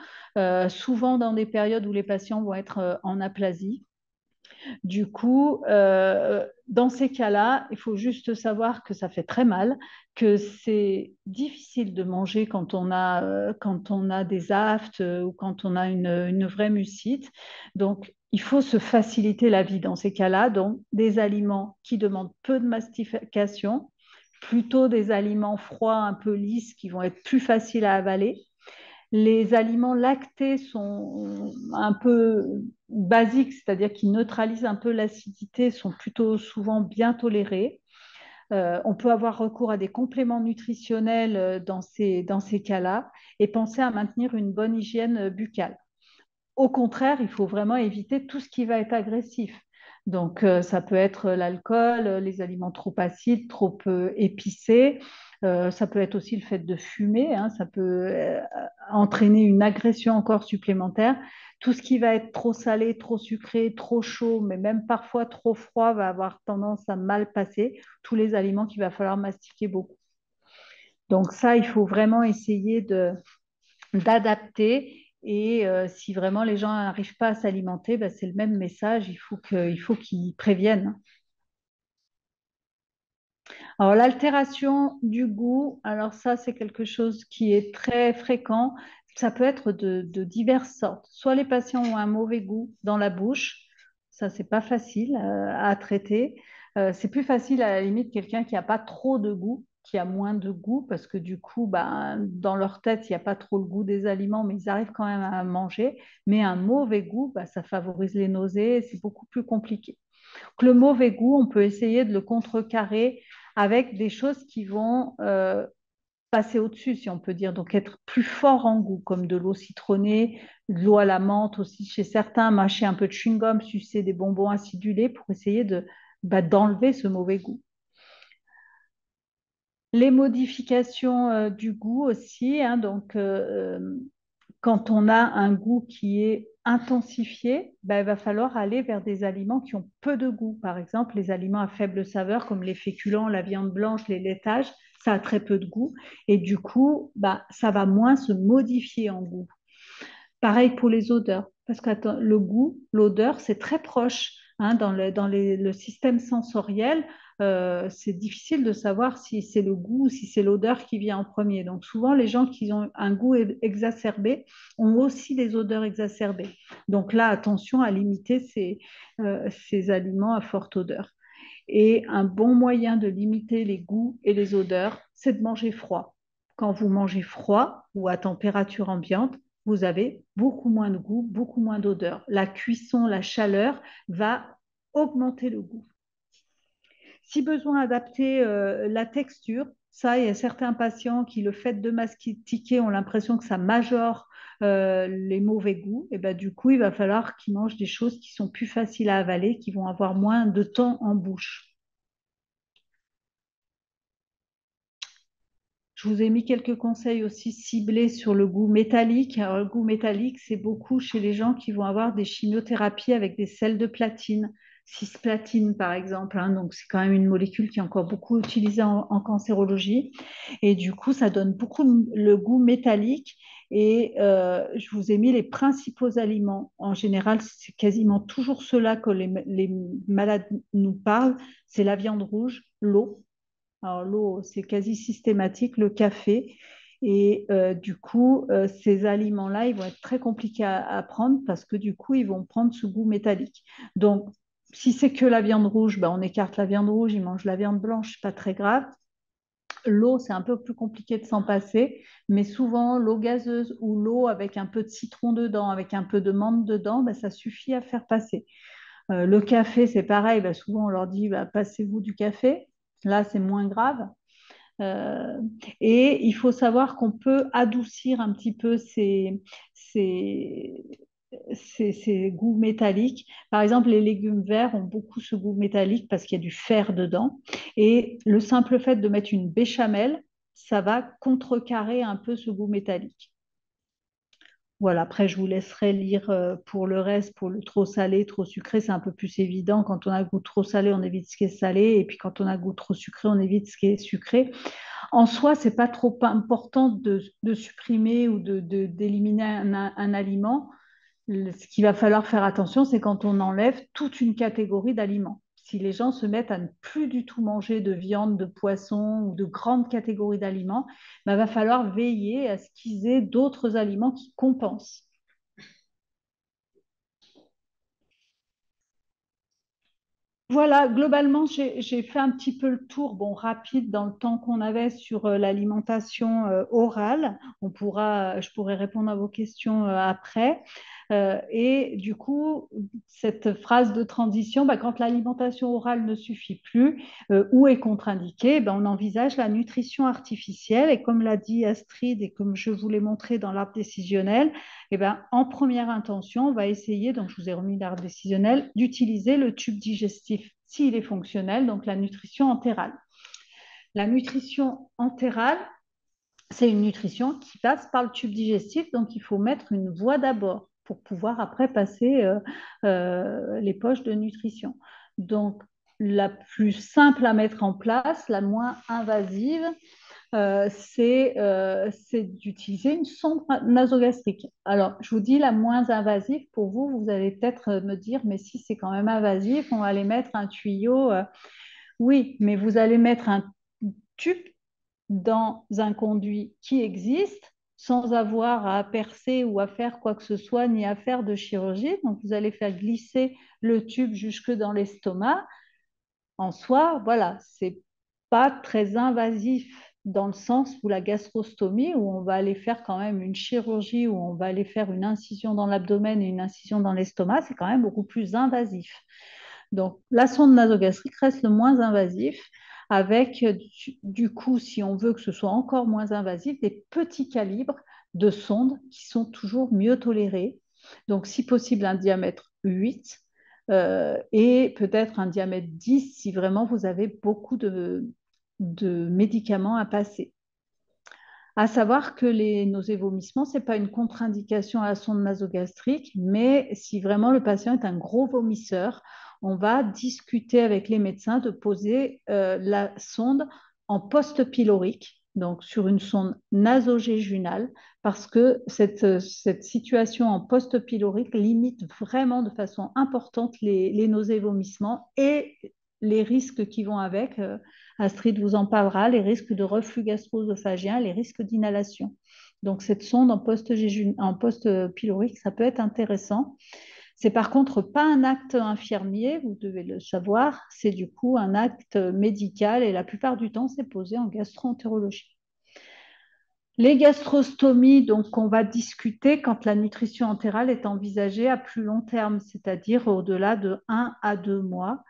souvent dans des périodes où les patients vont être en aplasie. Du coup, dans ces cas-là, il faut juste savoir que ça fait très mal, que c'est difficile de manger quand on a des aftes ou quand on a une vraie mucite. Donc, il faut se faciliter la vie dans ces cas-là. Donc, des aliments qui demandent peu de mastication, plutôt des aliments froids, un peu lisses, qui vont être plus faciles à avaler. Les aliments lactés sont un peu basiques, c'est-à-dire qu'ils neutralisent un peu l'acidité, sont plutôt souvent bien tolérés. On peut avoir recours à des compléments nutritionnels dans ces cas-là et penser à maintenir une bonne hygiène buccale. Au contraire, il faut vraiment éviter tout ce qui va être agressif. Donc, ça peut être l'alcool, les aliments trop acides, trop épicés. Ça peut être aussi le fait de fumer. Hein, ça peut entraîner une agression encore supplémentaire. Tout ce qui va être trop salé, trop sucré, trop chaud, mais même parfois trop froid, va avoir tendance à mal passer. Tous les aliments qu'il va falloir mastiquer beaucoup. Donc ça, il faut vraiment essayer d'adapter. Et si vraiment les gens n'arrivent pas à s'alimenter, ben, c'est le même message, il faut qu'ils préviennent. Alors l'altération du goût, alors ça c'est quelque chose qui est très fréquent. Ça peut être de diverses sortes. Soit les patients ont un mauvais goût dans la bouche, ça c'est pas facile à traiter. C'est plus facile à la limite quelqu'un qui n'a pas trop de goût, qui a moins de goût, parce que du coup, ben, dans leur tête, il n'y a pas trop le goût des aliments, mais ils arrivent quand même à manger. Mais un mauvais goût, ben, ça favorise les nausées, c'est beaucoup plus compliqué. Donc, le mauvais goût, on peut essayer de le contrecarrer avec des choses qui vont passer au-dessus, si on peut dire, donc être plus fort en goût, comme de l'eau citronnée, de l'eau à la menthe aussi chez certains, mâcher un peu de chewing-gum, sucer des bonbons acidulés pour essayer d'enlever ce mauvais goût. Les modifications du goût aussi, hein, donc quand on a un goût qui est intensifié, ben, il va falloir aller vers des aliments qui ont peu de goût. Par exemple, les aliments à faible saveur comme les féculents, la viande blanche, les laitages, ça a très peu de goût et du coup, ben, ça va moins se modifier en goût. Pareil pour les odeurs, parce que le goût, l'odeur, c'est très proche. Hein, le système sensoriel, c'est difficile de savoir si c'est le goût ou si c'est l'odeur qui vient en premier. Donc souvent, les gens qui ont un goût exacerbé ont aussi des odeurs exacerbées. Donc là, attention à limiter ces aliments à forte odeur. Et un bon moyen de limiter les goûts et les odeurs, c'est de manger froid. Quand vous mangez froid ou à température ambiante, vous avez beaucoup moins de goût, beaucoup moins d'odeur. La cuisson, la chaleur va augmenter le goût. Si besoin, adapter la texture. Ça, il y a certains patients qui, le fait de mastiquer, ont l'impression que ça majore les mauvais goûts. Et ben, du coup, il va falloir qu'ils mangent des choses qui sont plus faciles à avaler, qui vont avoir moins de temps en bouche. Je vous ai mis quelques conseils aussi ciblés sur le goût métallique. Alors, le goût métallique, c'est beaucoup chez les gens qui vont avoir des chimiothérapies avec des sels de platine, cisplatine par exemple. Hein. Donc, c'est quand même une molécule qui est encore beaucoup utilisée en cancérologie. Et du coup, ça donne beaucoup le goût métallique. Et je vous ai mis les principaux aliments. En général, c'est quasiment toujours ceux-là que les malades nous parlent. C'est la viande rouge, l'eau. Alors l'eau, c'est quasi systématique, le café. Et du coup, ces aliments-là, ils vont être très compliqués à prendre parce que du coup, ils vont prendre ce goût métallique. Donc, si c'est que la viande rouge, ben, on écarte la viande rouge, ils mangent la viande blanche, pas très grave. L'eau, c'est un peu plus compliqué de s'en passer, mais souvent, l'eau gazeuse ou l'eau avec un peu de citron dedans, avec un peu de menthe dedans, ben, ça suffit à faire passer. Le café, c'est pareil, ben, souvent on leur dit, ben, passez-vous du café. Là, c'est moins grave. Euh, et il faut savoir qu'on peut adoucir un petit peu ces, ces goûts métalliques. Par exemple, les légumes verts ont beaucoup ce goût métallique parce qu'il y a du fer dedans. Et le simple fait de mettre une béchamel, ça va contrecarrer un peu ce goût métallique. Voilà, après, je vous laisserai lire pour le reste, pour le trop salé, trop sucré, c'est un peu plus évident. Quand on a un goût trop salé, on évite ce qui est salé, et puis quand on a un goût trop sucré, on évite ce qui est sucré. En soi, c'est pas trop important de supprimer ou d'éliminer un aliment. Ce qu'il va falloir faire attention, c'est quand on enlève toute une catégorie d'aliments. Si les gens se mettent à ne plus du tout manger de viande, de poisson ou de grandes catégories d'aliments, il va falloir veiller à ce qu'ils aient d'autres aliments qui compensent. Voilà, globalement, j'ai fait un petit peu le tour, bon, rapide dans le temps qu'on avait sur l'alimentation orale. Je pourrais répondre à vos questions après. Et du coup, cette phrase de transition, bah, quand l'alimentation orale ne suffit plus ou est contre-indiquée, bah, on envisage la nutrition artificielle. Et comme l'a dit Astrid et comme je vous l'ai montré dans l'arbre décisionnel, eh ben, en première intention, on va essayer, donc je vous ai remis l'arbre décisionnel, d'utiliser le tube digestif s'il est fonctionnel, donc la nutrition entérale. La nutrition entérale, c'est une nutrition qui passe par le tube digestif, donc il faut mettre une voie d'abord pour pouvoir après passer les poches de nutrition. Donc, la plus simple à mettre en place, la moins invasive, c'est d'utiliser une sonde nasogastrique. Alors, je vous dis la moins invasive, pour vous, vous allez peut-être me dire, mais si c'est quand même invasif, on va aller mettre un tuyau. Oui, mais vous allez mettre un tube dans un conduit qui existe sans avoir à percer ou à faire quoi que ce soit, ni à faire de chirurgie. Donc, vous allez faire glisser le tube jusque dans l'estomac. En soi, voilà, c'est pas très invasif dans le sens où la gastrostomie, où on va aller faire quand même une chirurgie, où on va aller faire une incision dans l'abdomen et une incision dans l'estomac, c'est quand même beaucoup plus invasif. Donc, la sonde nasogastrique reste le moins invasif, avec du coup, si on veut que ce soit encore moins invasif, des petits calibres de sondes qui sont toujours mieux tolérés. Donc, si possible, un diamètre 8 et peut-être un diamètre 10 si vraiment vous avez beaucoup de médicaments à passer. À savoir que les nausées vomissements, ce n'est pas une contre-indication à la sonde nasogastrique, mais si vraiment le patient est un gros vomisseur, on va discuter avec les médecins de poser la sonde en post-pylorique. donc sur une sonde nasogéjunale, parce que cette situation en post-pylorique limite vraiment de façon importante les nausées et vomissements et les risques qui vont avec. Astrid vous en parlera, les risques de reflux gastro-œsophagien, les risques d'inhalation. Donc cette sonde en post-pylorique, ça peut être intéressant. C'est par contre pas un acte infirmier, vous devez le savoir, c'est du coup un acte médical et la plupart du temps, c'est posé en gastro-entérologie. Les gastrostomies, donc, on va discuter quand la nutrition entérale est envisagée à plus long terme, c'est-à-dire au-delà de 1 à 2 mois.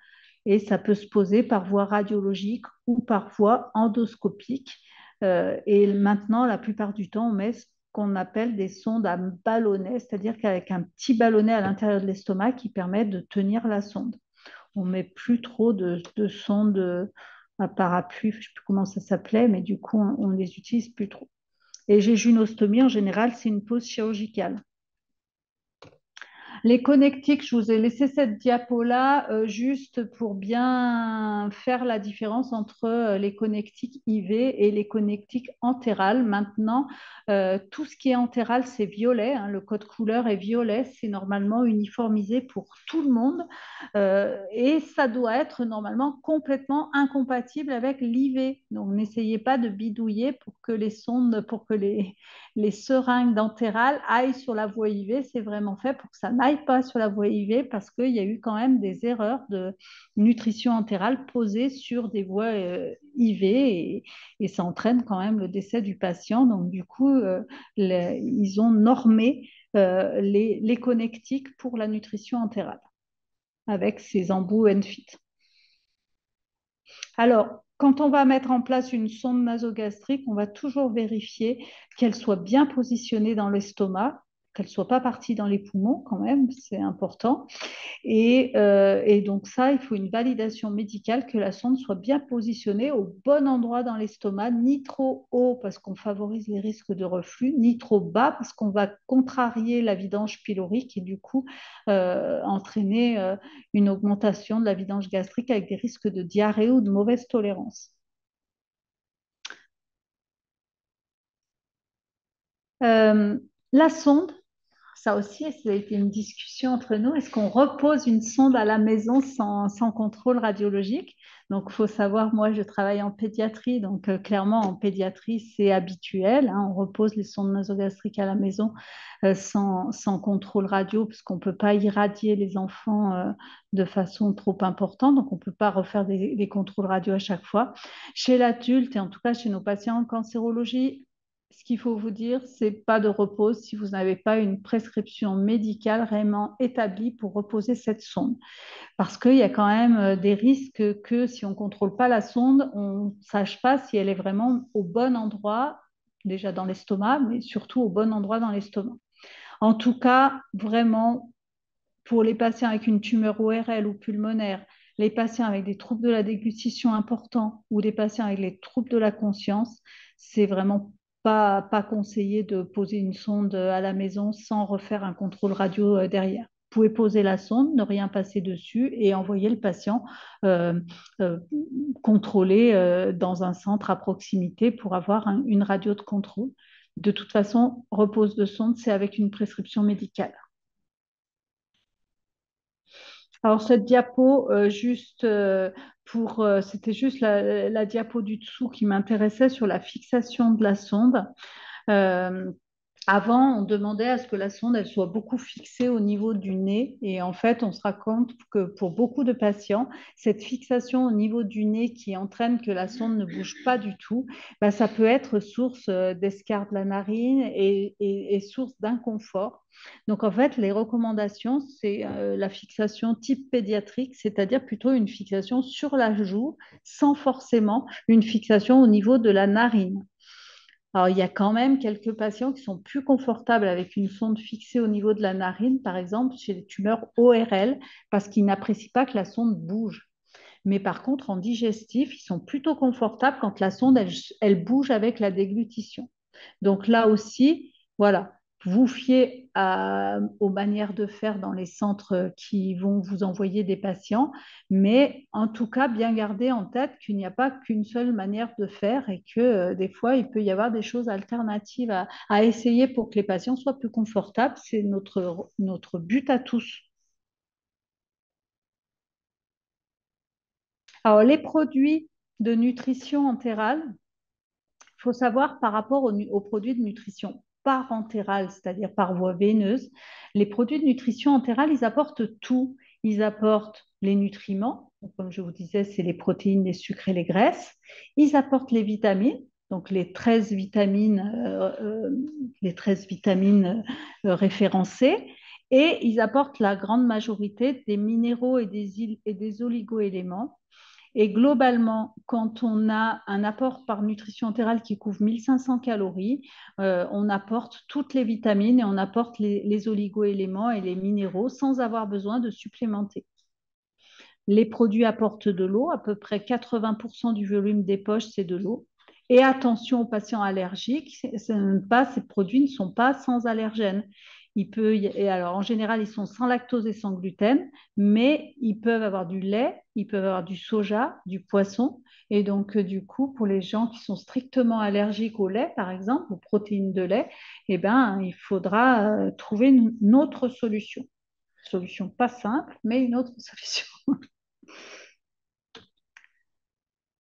Et ça peut se poser par voie radiologique ou par voie endoscopique. Et maintenant, la plupart du temps, on met ce qu'on appelle des sondes à ballonnet, c'est-à-dire qu'avec un petit ballonnet à l'intérieur de l'estomac qui permet de tenir la sonde. On ne met plus trop de sondes à parapluie, je ne sais plus comment ça s'appelait, mais du coup, on ne les utilise plus trop. Et jéjunostomie, en général, c'est une pause chirurgicale. Les connectiques, je vous ai laissé cette diapo-là juste pour bien faire la différence entre les connectiques IV et les connectiques entérales. Maintenant, tout ce qui est entéral, c'est violet. Hein, le code couleur est violet. C'est normalement uniformisé pour tout le monde. Et ça doit être normalement complètement incompatible avec l'IV. Donc, n'essayez pas de bidouiller pour que les sondes, pour que les seringues d'entéral aillent sur la voie IV. C'est vraiment fait pour que ça n'aille pas sur la voie IV parce qu'il y a eu quand même des erreurs de nutrition entérale posées sur des voies IV et ça entraîne quand même le décès du patient. Donc, du coup, ils ont normé les connectiques pour la nutrition entérale avec ces embouts ENFIT. Alors, quand on va mettre en place une sonde nasogastrique, on va toujours vérifier qu'elle soit bien positionnée dans l'estomac, qu'elle ne soit pas partie dans les poumons quand même, c'est important. Et donc ça, il faut une validation médicale que la sonde soit bien positionnée au bon endroit dans l'estomac, ni trop haut parce qu'on favorise les risques de reflux, ni trop bas parce qu'on va contrarier la vidange pylorique et du coup entraîner une augmentation de la vidange gastrique avec des risques de diarrhée ou de mauvaise tolérance. La sonde, ça aussi, ça a été une discussion entre nous. Est-ce qu'on repose une sonde à la maison sans contrôle radiologique? Donc, il faut savoir, moi, je travaille en pédiatrie. Donc, clairement, en pédiatrie, c'est habituel. Hein, on repose les sondes nasogastriques à la maison sans contrôle radio, puisqu'on ne peut pas irradier les enfants de façon trop importante. Donc, on ne peut pas refaire des contrôles radio à chaque fois. Chez l'adulte, et en tout cas chez nos patients en cancérologie, ce qu'il faut vous dire, c'est pas de repos si vous n'avez pas une prescription médicale vraiment établie pour reposer cette sonde. Parce qu'il y a quand même des risques que si on ne contrôle pas la sonde, on ne sache pas si elle est vraiment au bon endroit, déjà dans l'estomac, mais surtout au bon endroit dans l'estomac. En tout cas, vraiment, pour les patients avec une tumeur ORL ou pulmonaire, les patients avec des troubles de la déglutition importants ou des patients avec les troubles de la conscience, c'est vraiment pas conseillé de poser une sonde à la maison sans refaire un contrôle radio derrière. Vous pouvez poser la sonde, ne rien passer dessus et envoyer le patient contrôler dans un centre à proximité pour avoir une radio de contrôle. De toute façon, repose de sonde, c'est avec une prescription médicale. Alors, cette diapo, c'était juste la diapo du dessous qui m'intéressait sur la fixation de la sonde. Avant, on demandait à ce que la sonde elle soit beaucoup fixée au niveau du nez. Et en fait, on se rend compte que pour beaucoup de patients, cette fixation au niveau du nez qui entraîne que la sonde ne bouge pas du tout, bah, ça peut être source d'escarre de la narine et source d'inconfort. Donc, en fait, les recommandations, c'est la fixation type pédiatrique, c'est-à-dire plutôt une fixation sur la joue sans forcément une fixation au niveau de la narine. Alors, il y a quand même quelques patients qui sont plus confortables avec une sonde fixée au niveau de la narine, par exemple chez les tumeurs ORL, parce qu'ils n'apprécient pas que la sonde bouge. Mais par contre, en digestif, ils sont plutôt confortables quand la sonde, elle bouge avec la déglutition. Donc là aussi, voilà, vous fiez aux manières de faire dans les centres qui vont vous envoyer des patients, mais en tout cas, bien garder en tête qu'il n'y a pas qu'une seule manière de faire et que des fois, il peut y avoir des choses alternatives à essayer pour que les patients soient plus confortables. C'est notre but à tous. Alors, les produits de nutrition entérale, il faut savoir par rapport aux produits de nutrition parentérale, c'est-à-dire par voie veineuse, les produits de nutrition entérale, ils apportent tout. Ils apportent les nutriments, donc, comme je vous disais, c'est les protéines, les sucres et les graisses. Ils apportent les vitamines, donc les 13 vitamines référencées. Et ils apportent la grande majorité des minéraux et des oligoéléments. Et globalement, quand on a un apport par nutrition entérale qui couvre 1500 calories, on apporte toutes les vitamines et on apporte les oligoéléments et les minéraux sans avoir besoin de supplémenter. Les produits apportent de l'eau, à peu près 80% du volume des poches, c'est de l'eau. Et attention aux patients allergiques, ces produits ne sont pas sans allergènes. Alors en général, ils sont sans lactose et sans gluten, mais ils peuvent avoir du lait, ils peuvent avoir du soja, du poisson. Et donc, du coup, pour les gens qui sont strictement allergiques au lait, par exemple, aux protéines de lait, eh ben, il faudra trouver une autre solution. Solution pas simple, mais une autre solution.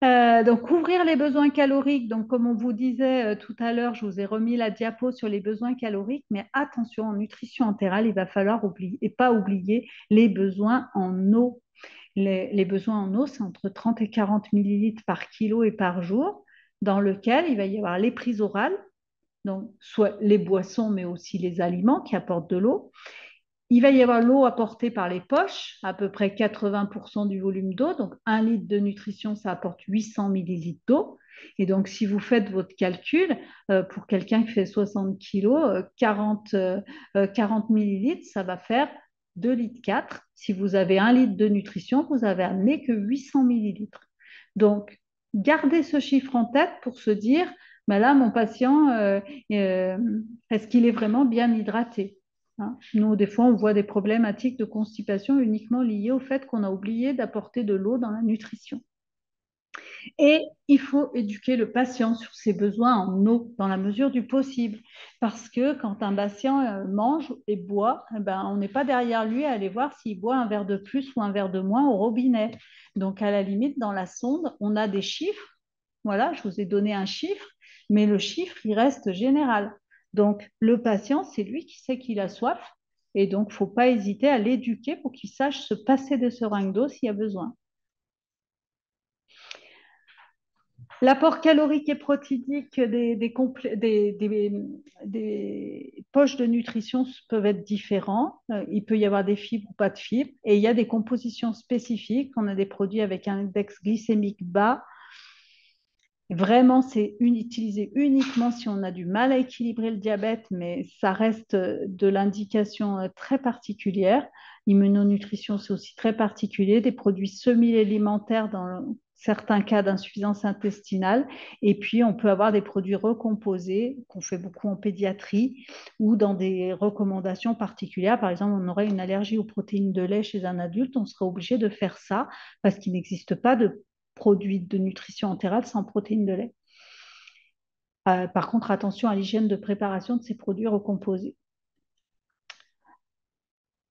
Donc, couvrir les besoins caloriques. Donc, comme on vous disait tout à l'heure, je vous ai remis la diapo sur les besoins caloriques, mais attention, en nutrition entérale, il va falloir pas oublier les besoins en eau. Les besoins en eau, c'est entre 30 et 40 millilitres par kilo et par jour, dans lequel il va y avoir les prises orales, donc soit les boissons, mais aussi les aliments qui apportent de l'eau. Il va y avoir l'eau apportée par les poches, à peu près 80% du volume d'eau. Donc, 1 litre de nutrition, ça apporte 800 millilitres d'eau. Et donc, si vous faites votre calcul, pour quelqu'un qui fait 60 kilos, 40 millilitres, ça va faire 2 litres 4. Si vous avez 1 litre de nutrition, vous avez amené que 800 millilitres. Donc, gardez ce chiffre en tête pour se dire, ben là, mon patient, est-ce qu'il est vraiment bien hydraté? Nous, des fois, on voit des problématiques de constipation uniquement liées au fait qu'on a oublié d'apporter de l'eau dans la nutrition. Et il faut éduquer le patient sur ses besoins en eau dans la mesure du possible. Parce que quand un patient mange et boit, eh ben, on n'est pas derrière lui à aller voir s'il boit un verre de plus ou un verre de moins au robinet. Donc, à la limite, dans la sonde, on a des chiffres. Voilà, je vous ai donné un chiffre, mais le chiffre, il reste général. Donc, le patient, c'est lui qui sait qu'il a soif. Et donc, il ne faut pas hésiter à l'éduquer pour qu'il sache se passer des seringues d'eau s'il y a besoin. L'apport calorique et protéique des poches de nutrition peuvent être différents. Il peut y avoir des fibres ou pas de fibres. Et il y a des compositions spécifiques. On a des produits avec un index glycémique bas. Vraiment, c'est utilisé uniquement si on a du mal à équilibrer le diabète, mais ça reste de l'indication très particulière. Immunonutrition, c'est aussi très particulier. Des produits semi-alimentaires dans certains cas d'insuffisance intestinale. Et puis, on peut avoir des produits recomposés qu'on fait beaucoup en pédiatrie ou dans des recommandations particulières. Par exemple, on aurait une allergie aux protéines de lait chez un adulte, on serait obligé de faire ça parce qu'il n'existe pas de produits de nutrition entérale sans protéines de lait. Par contre, attention à l'hygiène de préparation de ces produits recomposés.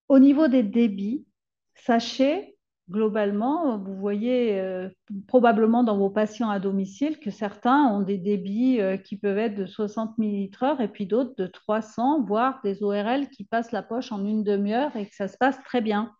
Au niveau des débits, sachez globalement, vous voyez probablement dans vos patients à domicile que certains ont des débits qui peuvent être de 60 ml/h et puis d'autres de 300, voire des ORL qui passent la poche en une demi-heure et que ça se passe très bien.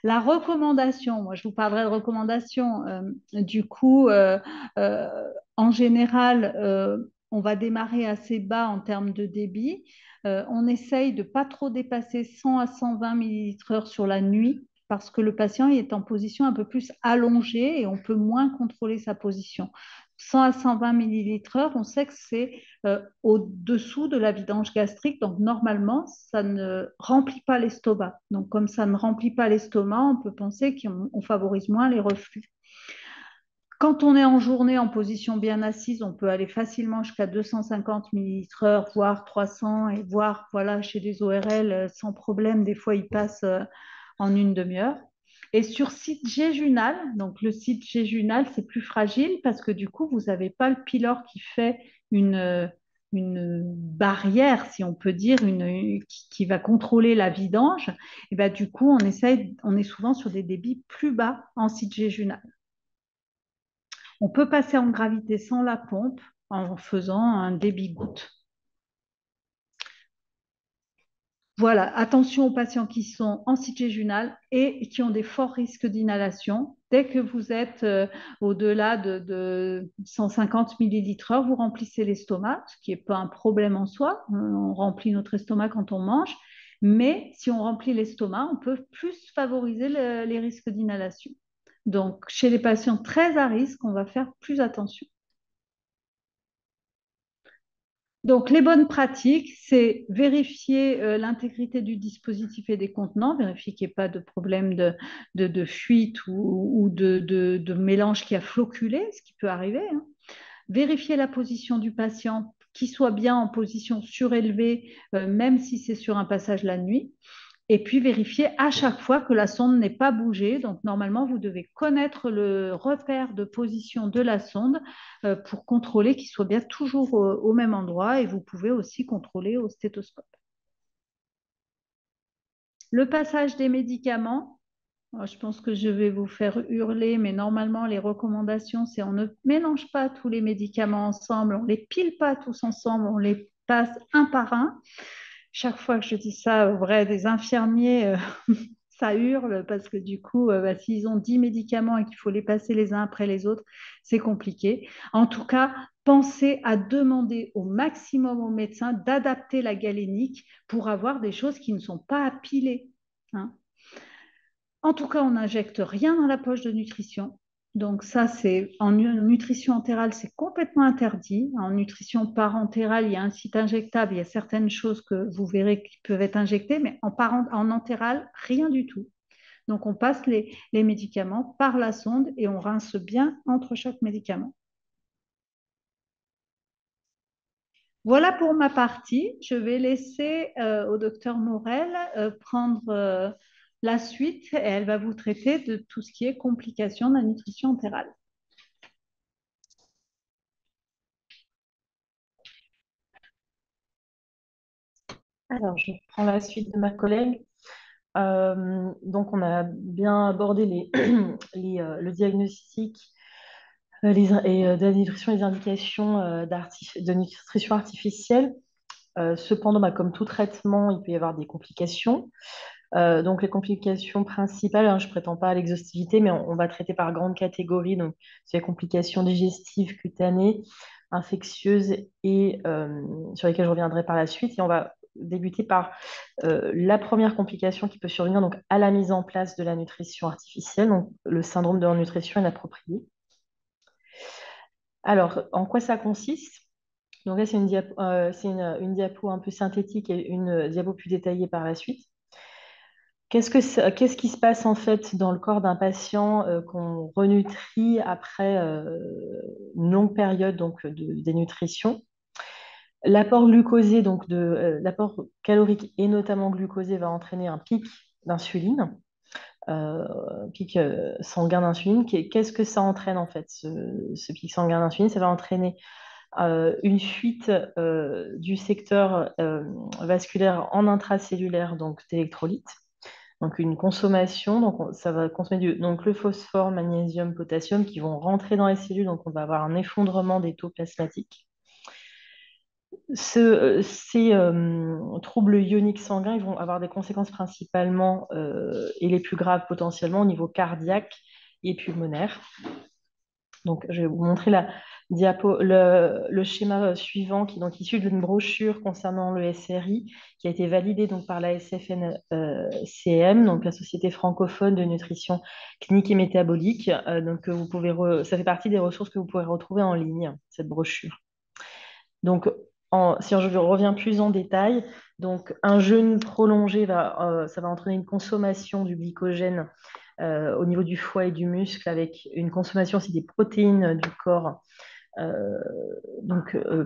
La recommandation, moi je vous parlerai de recommandation, du coup, en général, on va démarrer assez bas en termes de débit. On essaye de ne pas trop dépasser 100 à 120 ml/h sur la nuit parce que le patient est en position un peu plus allongée et on peut moins contrôler sa position. 100 à 120 ml/h, on sait que c'est au-dessous de la vidange gastrique. Donc, normalement, ça ne remplit pas l'estomac. Donc, comme ça ne remplit pas l'estomac, on peut penser qu'on favorise moins les reflux. Quand on est en journée en position bien assise, on peut aller facilement jusqu'à 250 millilitres heure, voire 300, et voire, voilà, chez les ORL, sans problème, des fois, ils passent en une demi-heure. Et sur site jéjunal, donc le site jéjunal, c'est plus fragile parce que du coup, vous n'avez pas le pylore qui fait une barrière, si on peut dire, qui va contrôler la vidange. Et ben, du coup, on est souvent sur des débits plus bas en site jéjunal. On peut passer en gravité sans la pompe en faisant un débit-goutte. Voilà, attention aux patients qui sont en site jéjunal et qui ont des forts risques d'inhalation. Dès que vous êtes au-delà de 150 millilitres heure, vous remplissez l'estomac, ce qui n'est pas un problème en soi. On remplit notre estomac quand on mange. Mais si on remplit l'estomac, on peut plus favoriser les risques d'inhalation. Donc, chez les patients très à risque, on va faire plus attention. Donc, les bonnes pratiques, c'est vérifier l'intégrité du dispositif et des contenants, vérifier qu'il n'y ait pas de problème de fuite ou de mélange qui a flocculé, ce qui peut arriver, hein. Vérifier la position du patient, qu'il soit bien en position surélevée, même si c'est sur un passage la nuit. Et puis vérifier à chaque fois que la sonde n'est pas bougée. Donc normalement, vous devez connaître le repère de position de la sonde pour contrôler qu'il soit bien toujours au même endroit, et vous pouvez aussi contrôler au stéthoscope. Le passage des médicaments, je pense que je vais vous faire hurler, mais normalement, les recommandations, c'est on ne mélange pas tous les médicaments ensemble, on ne les pile pas tous ensemble, on les passe un par un. Chaque fois que je dis ça, vrai, des infirmiers, ça hurle parce que du coup, s'ils ont 10 médicaments et qu'il faut les passer les uns après les autres, c'est compliqué. En tout cas, pensez à demander au maximum au médecin d'adapter la galénique pour avoir des choses qui ne sont pas à piler, hein. En tout cas, on n'injecte rien dans la poche de nutrition. Donc ça, c'est en nutrition entérale, c'est complètement interdit. En nutrition parentérale, il y a un site injectable, il y a certaines choses que vous verrez qui peuvent être injectées, mais en entérale, rien du tout. Donc on passe les médicaments par la sonde et on rince bien entre chaque médicament. Voilà pour ma partie. Je vais laisser au docteur Morel prendre la suite et elle va vous traiter de tout ce qui est complications de la nutrition entérale. Alors, je prends la suite de ma collègue. Donc, on a bien abordé le diagnostic de la nutrition et les indications de nutrition artificielle. Cependant, comme tout traitement, il peut y avoir des complications. Donc, les complications principales, hein, je ne prétends pas à l'exhaustivité, mais on va traiter par grandes catégories. Donc, c'est les complications digestives, cutanées, infectieuses et sur lesquelles je reviendrai par la suite. Et on va débuter par la première complication qui peut survenir donc, à la mise en place de la nutrition artificielle, donc le syndrome de nutrition inappropriée. Alors, en quoi ça consiste? Donc là, c'est une diapo un peu synthétique et une diapo plus détaillée par la suite. Qu'est-ce qui se passe en fait dans le corps d'un patient qu'on renutrit après une longue période donc, de dénutrition? L'apport glucosé, l'apport calorique et notamment glucosé va entraîner un pic d'insuline, pic sanguin d'insuline. Qu'est-ce que ça entraîne en fait, ce pic sanguin d'insuline? Ça va entraîner une fuite du secteur vasculaire en intracellulaire, donc d'électrolytes. Donc une consommation, donc ça va consommer donc le phosphore, magnésium, potassium qui vont rentrer dans les cellules, donc on va avoir un effondrement des taux plasmatiques. Ces troubles ioniques sanguins, ils vont avoir des conséquences principalement et les plus graves potentiellement au niveau cardiaque et pulmonaire. Donc, je vais vous montrer le schéma suivant qui est donc issu d'une brochure concernant le SRI qui a été validée donc, par la SFNCM, donc la Société francophone de nutrition clinique et métabolique. Donc, ça fait partie des ressources que vous pourrez retrouver en ligne, cette brochure. Donc, si je reviens plus en détail, donc un jeûne prolongé ça va entraîner une consommation du glycogène au niveau du foie et du muscle avec une consommation aussi des protéines du corps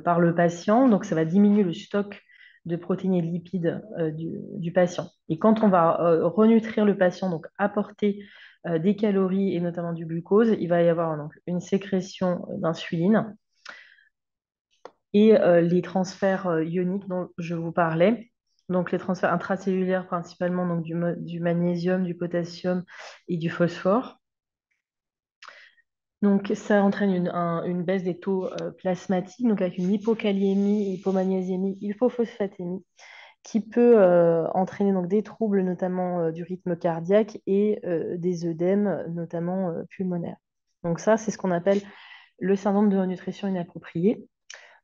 par le patient. Donc, ça va diminuer le stock de protéines et de lipides du patient. Et quand on va renutrir le patient, donc apporter des calories et notamment du glucose, il va y avoir donc, une sécrétion d'insuline et les transferts ioniques dont je vous parlais. Donc, les transferts intracellulaires principalement donc, du magnésium, du potassium et du phosphore. Donc, ça entraîne une baisse des taux plasmatiques, donc avec une hypokaliémie, hypomagnésémie, hypophosphatémie, qui peut entraîner donc, des troubles, notamment du rythme cardiaque et des œdèmes, notamment pulmonaires. Donc, ça, c'est ce qu'on appelle le syndrome de nutrition inappropriée.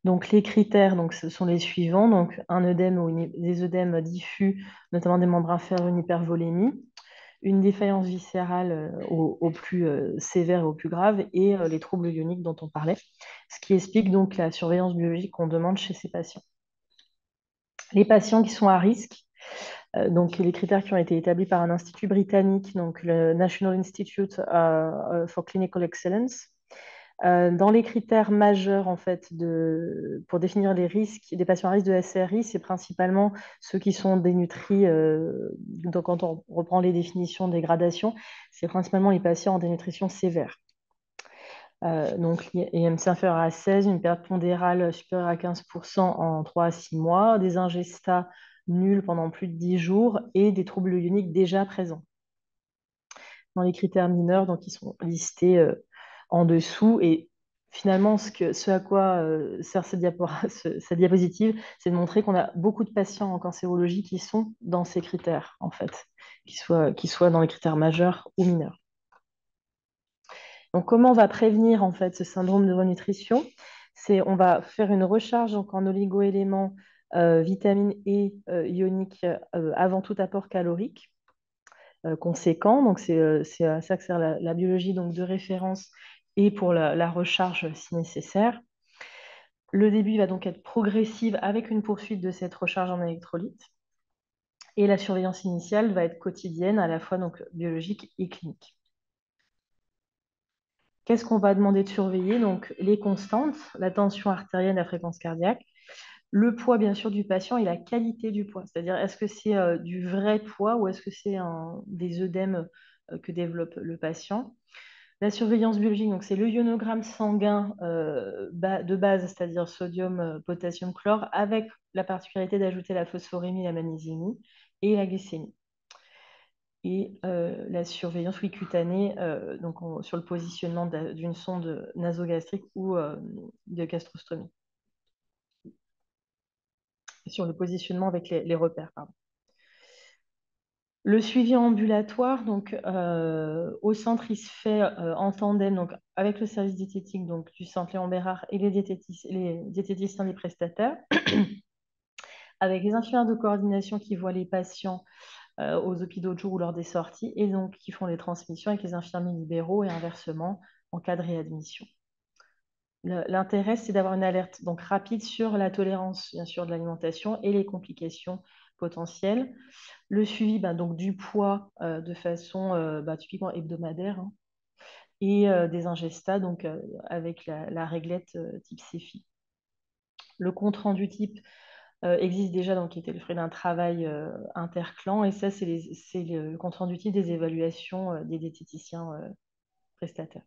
Donc, les critères, donc, ce sont les suivants. Donc, un œdème ou des œdèmes diffus, notamment des membres inférieurs, une hypervolémie, une défaillance viscérale au plus sévère et au plus grave, et les troubles ioniques dont on parlait, ce qui explique donc la surveillance biologique qu'on demande chez ces patients. Les patients qui sont à risque, donc les critères qui ont été établis par un institut britannique, donc le National Institute for Clinical Excellence. Dans les critères majeurs en fait, pour définir les risques des patients à risque de SRI, c'est principalement ceux qui sont dénutris. Donc, quand on reprend les définitions des gradations, c'est principalement les patients en dénutrition sévère. Donc, IMC inférieur à 16, une perte pondérale supérieure à 15% en 3 à 6 mois, des ingestats nuls pendant plus de 10 jours et des troubles ioniques déjà présents. Dans les critères mineurs, donc ils sont listés en dessous. Et finalement, ce à quoi sert cette diapositive, c'est de montrer qu'on a beaucoup de patients en cancérologie qui sont dans ces critères, en fait, qui soient dans les critères majeurs ou mineurs. Donc, comment on va prévenir en fait ce syndrome de renutrition? On va faire une recharge donc, en oligoéléments, vitamines et ioniques avant tout apport calorique conséquent. Donc, c'est à ça que sert la biologie donc, de référence et pour la recharge si nécessaire. Le début va donc être progressif avec une poursuite de cette recharge en électrolytes. Et la surveillance initiale va être quotidienne, à la fois donc, biologique et clinique. Qu'est-ce qu'on va demander de surveiller? Donc, les constantes, la tension artérielle, la fréquence cardiaque, le poids, bien sûr, du patient et la qualité du poids. C'est-à-dire, est-ce que c'est du vrai poids ou est-ce que c'est des œdèmes que développe le patient? La surveillance biologique, donc c'est le ionogramme sanguin de base, c'est-à-dire sodium, potassium, chlore, avec la particularité d'ajouter la phosphorémie, la magnésémie et la glycémie. Et la surveillance cutanée donc sur le positionnement d'une sonde nasogastrique ou de gastrostomie. Sur le positionnement avec les repères. Pardon. Le suivi ambulatoire, donc au centre, il se fait en tandem donc, avec le service diététique donc, du centre Léon Bérard et les diététiciens des prestataires, avec les infirmières de coordination qui voient les patients aux hôpitaux de jour ou lors des sorties, et donc qui font les transmissions avec les infirmiers libéraux et inversement en cas de réadmission. L'intérêt, c'est d'avoir une alerte donc, rapide sur la tolérance, bien sûr, de l'alimentation et les complications potentielles. Le suivi donc, du poids de façon typiquement hebdomadaire hein, et des ingestats donc, avec la réglette type CEFI. Le compte-rendu type existe déjà, donc qui était le fruit d'un travail interclan, et ça, c'est le compte-rendu type des évaluations des diététiciens prestataires.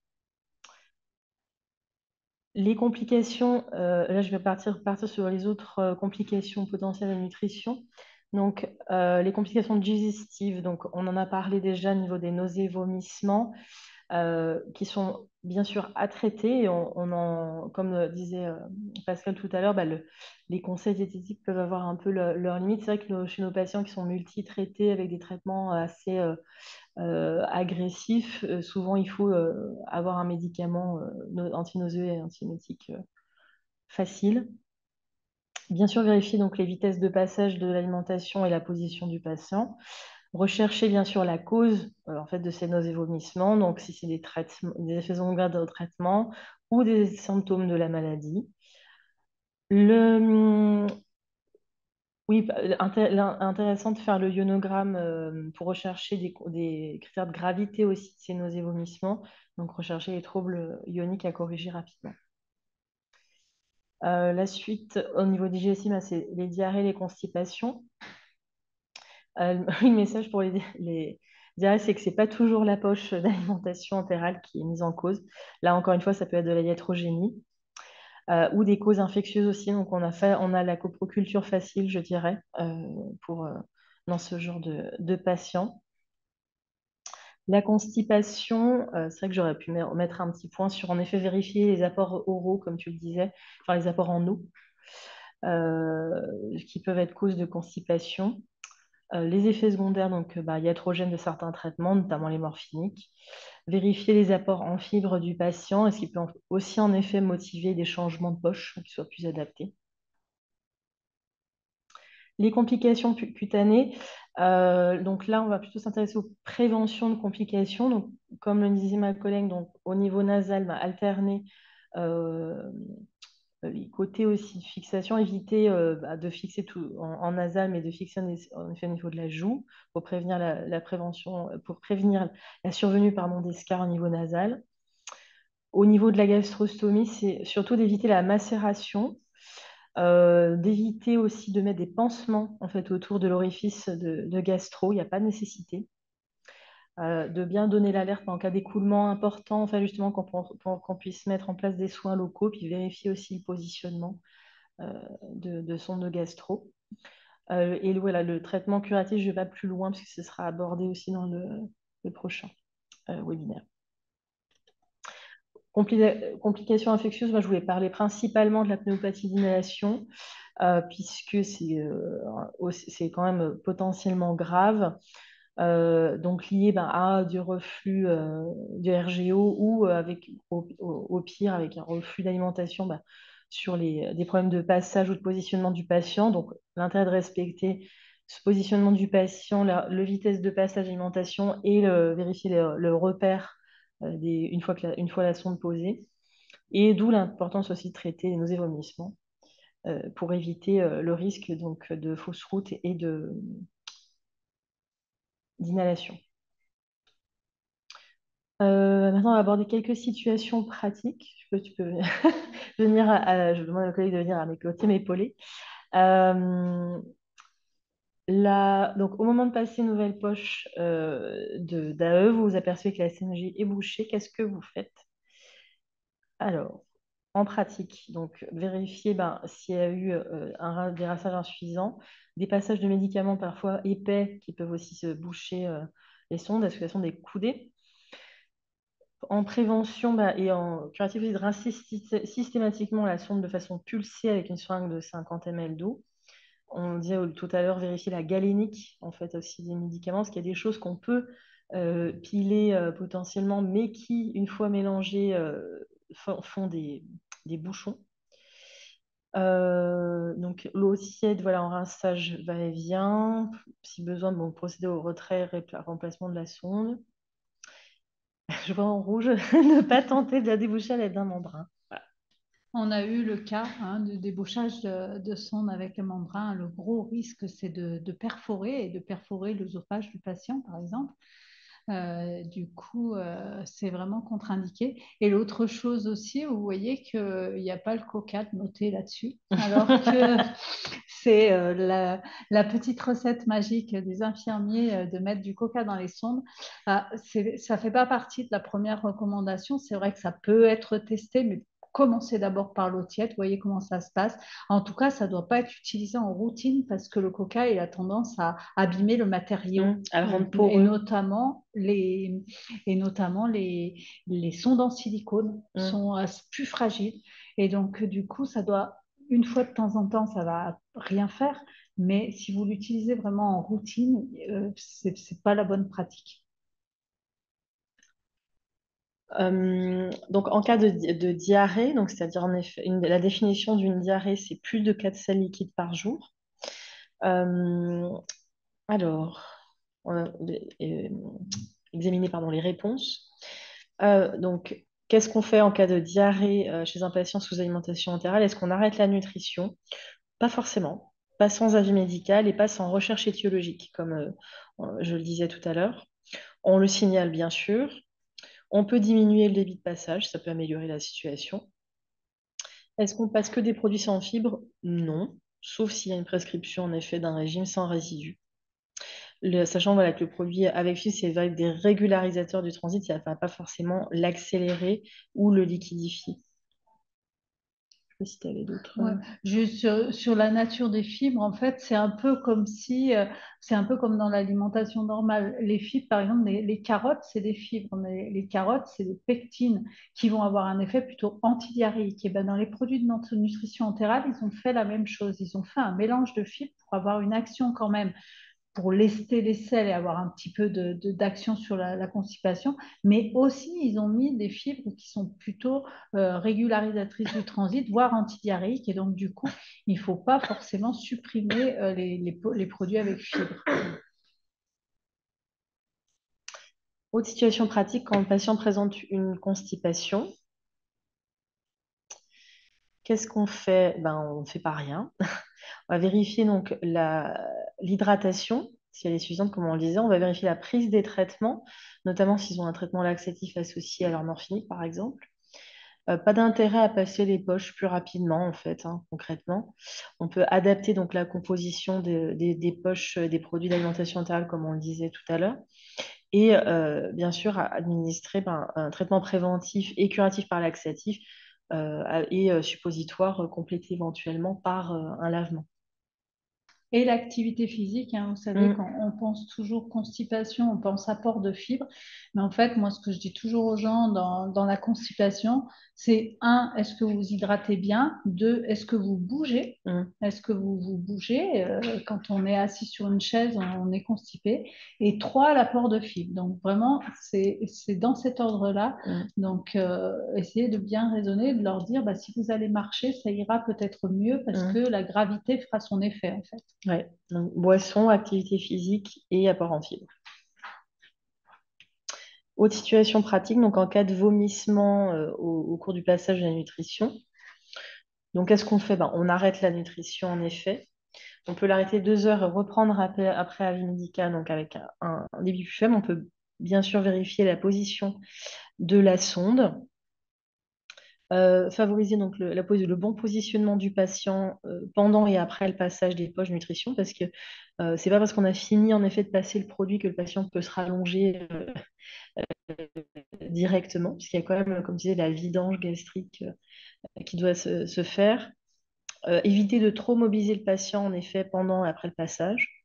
Les complications, là je vais partir sur les autres complications potentielles de nutrition. Donc, les complications digestives, donc on en a parlé déjà au niveau des nausées, vomissements, qui sont bien sûr à traiter. Et comme disait Pascal tout à l'heure, les conseils diététiques peuvent avoir un peu leurs limites. C'est vrai que chez nos patients qui sont multi-traités avec des traitements assez agressifs, souvent il faut avoir un médicament anti-nauséeux et antiémétique facile. Bien sûr, vérifier donc les vitesses de passage de l'alimentation et la position du patient. Rechercher bien sûr la cause en fait, de ces nausées et vomissements, donc si c'est des effets secondaires de traitement ou des symptômes de la maladie. Oui, intéressant de faire le ionogramme pour rechercher des critères de gravité aussi de ces nausées et vomissements, donc rechercher les troubles ioniques à corriger rapidement. La suite, au niveau des GSI, bah, c'est les diarrhées, les constipations. Le message pour les diarrhées, c'est que ce n'est pas toujours la poche d'alimentation entérale qui est mise en cause. Là, encore une fois, ça peut être de la iatrogénie ou des causes infectieuses aussi. Donc, on a la coproculture facile, je dirais, dans ce genre de patients. La constipation, c'est vrai que j'aurais pu mettre un petit point sur, en effet, vérifier les apports oraux, comme tu le disais, enfin les apports en eau, qui peuvent être cause de constipation. Les effets secondaires, donc iatrogènes de certains traitements, notamment les morphiniques. Vérifier les apports en fibres du patient, est-ce qu'il peut aussi en effet motiver des changements de poche qui soient plus adaptés. Les complications cutanées, donc là, on va plutôt s'intéresser aux préventions de complications. Donc, comme le disait ma collègue, donc, au niveau nasal, alterner les côtés aussi de fixation, éviter de fixer tout en nasal, mais de fixer en effet au niveau de la joue pour prévenir la prévention, pour prévenir la survenue des scars au niveau nasal. Au niveau de la gastrostomie, c'est surtout d'éviter la macération, d'éviter aussi de mettre des pansements en fait, autour de l'orifice de gastro, il n'y a pas de nécessité. De bien donner l'alerte en cas d'écoulement important, enfin, justement qu'on puisse mettre en place des soins locaux, puis vérifier aussi le positionnement de sonde de gastro. Et voilà, le traitement curatif, je ne vais pas plus loin parce que ce sera abordé aussi dans le prochain webinaire. Complications infectieuses, moi, je voulais parler principalement de la pneumopathie d'inhalation, puisque c'est quand même potentiellement grave. Donc lié à du reflux du RGO ou au pire avec un reflux d'alimentation sur des problèmes de passage ou de positionnement du patient. Donc l'intérêt de respecter ce positionnement du patient, le vitesse de passage d'alimentation et vérifier le repère une fois la sonde posée. Et d'où l'importance aussi de traiter les nausées et vomissements pour éviter le risque donc, de fausse route et d'inhalation. Maintenant, on va aborder quelques situations pratiques. Tu peux venir je demande à mes collègues de venir à mes côtés, m'épauler. Donc, au moment de passer une nouvelle poche d'AE, vous vous apercevez que la CNJ est bouchée. Qu'est-ce que vous faites? Alors, en pratique, donc vérifier s'il y a eu un dérassage insuffisant, des passages de médicaments parfois épais qui peuvent aussi se boucher les sondes, est-ce que ce sont des coudées? En prévention et en curatif, de rincer systématiquement la sonde de façon pulsée avec une seringue de 50 ml d'eau. On disait tout à l'heure vérifier la galénique en fait aussi des médicaments, parce qu'il y a des choses qu'on peut piler potentiellement, mais qui, une fois mélangées, font des bouchons. Donc l'eau tiède, voilà, en rinçage va-et-vient. Si besoin, procéder au retrait et remplacement de la sonde. Je vois en rouge, ne pas tenter de la déboucher à l'aide d'un membrin. Voilà. On a eu le cas de débouchage de sonde avec le membrin. Le gros risque, c'est de perforer l'œsophage du patient, par exemple. Du coup, c'est vraiment contre-indiqué. Et l'autre chose aussi, vous voyez qu'il n'y a pas le coca noté là-dessus, alors que c'est la petite recette magique des infirmiers de mettre du coca dans les sondes. Ça ne fait pas partie de la première recommandation. C'est vrai que ça peut être testé, mais commencer d'abord par l'eau tiède, voyez comment ça se passe. En tout cas, ça ne doit pas être utilisé en routine parce que le coca il a tendance à abîmer le matériau à le rendre poreux. Et notamment les sondes en silicone sont plus fragiles. Et donc, du coup, ça doit, une fois de temps en temps, ça va rien faire. Mais si vous l'utilisez vraiment en routine, c'est pas la bonne pratique. Donc, en cas de diarrhée, donc c'est-à-dire en effet, la définition d'une diarrhée, c'est plus de 4 selles liquides par jour. Alors, on va examiner les réponses. Donc, qu'est-ce qu'on fait en cas de diarrhée chez un patient sous alimentation entérale? Est-ce qu'on arrête la nutrition? Pas forcément. pas sans avis médical et pas sans recherche étiologique, comme je le disais tout à l'heure. On le signale bien sûr. On peut diminuer le débit de passage, ça peut améliorer la situation. Est-ce qu'on passe que des produits sans fibres? Non, sauf s'il y a une prescription en effet d'un régime sans résidus. Sachant voilà, que le produit avec fibres, c'est des régularisateurs du transit, ça ne va pas forcément l'accélérer ou le liquidifier. Je ne sais pas si tu avais d'autres. Ouais. Juste sur la nature des fibres, en fait, c'est un peu comme si, c'est un peu comme dans l'alimentation normale. Les fibres, par exemple, les carottes, c'est des fibres, mais les carottes, c'est des pectines qui vont avoir un effet plutôt antidiarrhéique. Et ben, dans les produits de nutrition entérale, ils ont fait la même chose. Ils ont fait un mélange de fibres pour avoir une action quand même pour lester les selles et avoir un petit peu d'action sur la constipation, mais aussi ils ont mis des fibres qui sont plutôt régularisatrices du transit, voire antidiarrhéiques, et donc du coup, il ne faut pas forcément supprimer les produits avec fibres. Autre situation pratique, quand le patient présente une constipation, qu'est-ce qu'on fait? Ben, on ne fait pas rien. On va vérifier donc l'hydratation, si elle est suffisante, comme on le disait. On va vérifier la prise des traitements, notamment s'ils ont un traitement laxatif associé à leur morphinique, par exemple. Pas d'intérêt à passer les poches plus rapidement, en fait, hein, concrètement. On peut adapter donc la composition des poches des produits d'alimentation entérale, comme on le disait tout à l'heure. Et bien sûr, administrer un traitement préventif et curatif par laxatif et suppositoire complété éventuellement par un lavement. Et l'activité physique, hein, vous savez, quand on pense toujours constipation, on pense apport de fibres. Mais en fait, moi, ce que je dis toujours aux gens dans la constipation, c'est un, est-ce que vous hydratez bien? Deux, est-ce que vous bougez? Est-ce que vous bougez? Quand on est assis sur une chaise, on est constipé. Et trois, l'apport de fibres. Donc vraiment, c'est dans cet ordre-là. Donc, essayez de bien raisonner, de leur dire, bah, si vous allez marcher, ça ira peut-être mieux parce que la gravité fera son effet, en fait. Ouais. Donc, boisson, activité physique et apport en fibres. Autre situation pratique, donc en cas de vomissement au cours du passage de la nutrition. Donc, qu'est-ce qu'on fait? On arrête la nutrition, en effet. On peut l'arrêter 2 heures et reprendre après avis médical, donc avec un débit plus faible. On peut bien sûr vérifier la position de la sonde. Favoriser donc le bon positionnement du patient pendant et après le passage des poches de nutrition, parce que c'est pas parce qu'on a fini en effet de passer le produit que le patient peut se rallonger directement, puisqu'il y a quand même, comme tu disais, la vidange gastrique qui doit se faire. Éviter de trop mobiliser le patient en effet pendant et après le passage.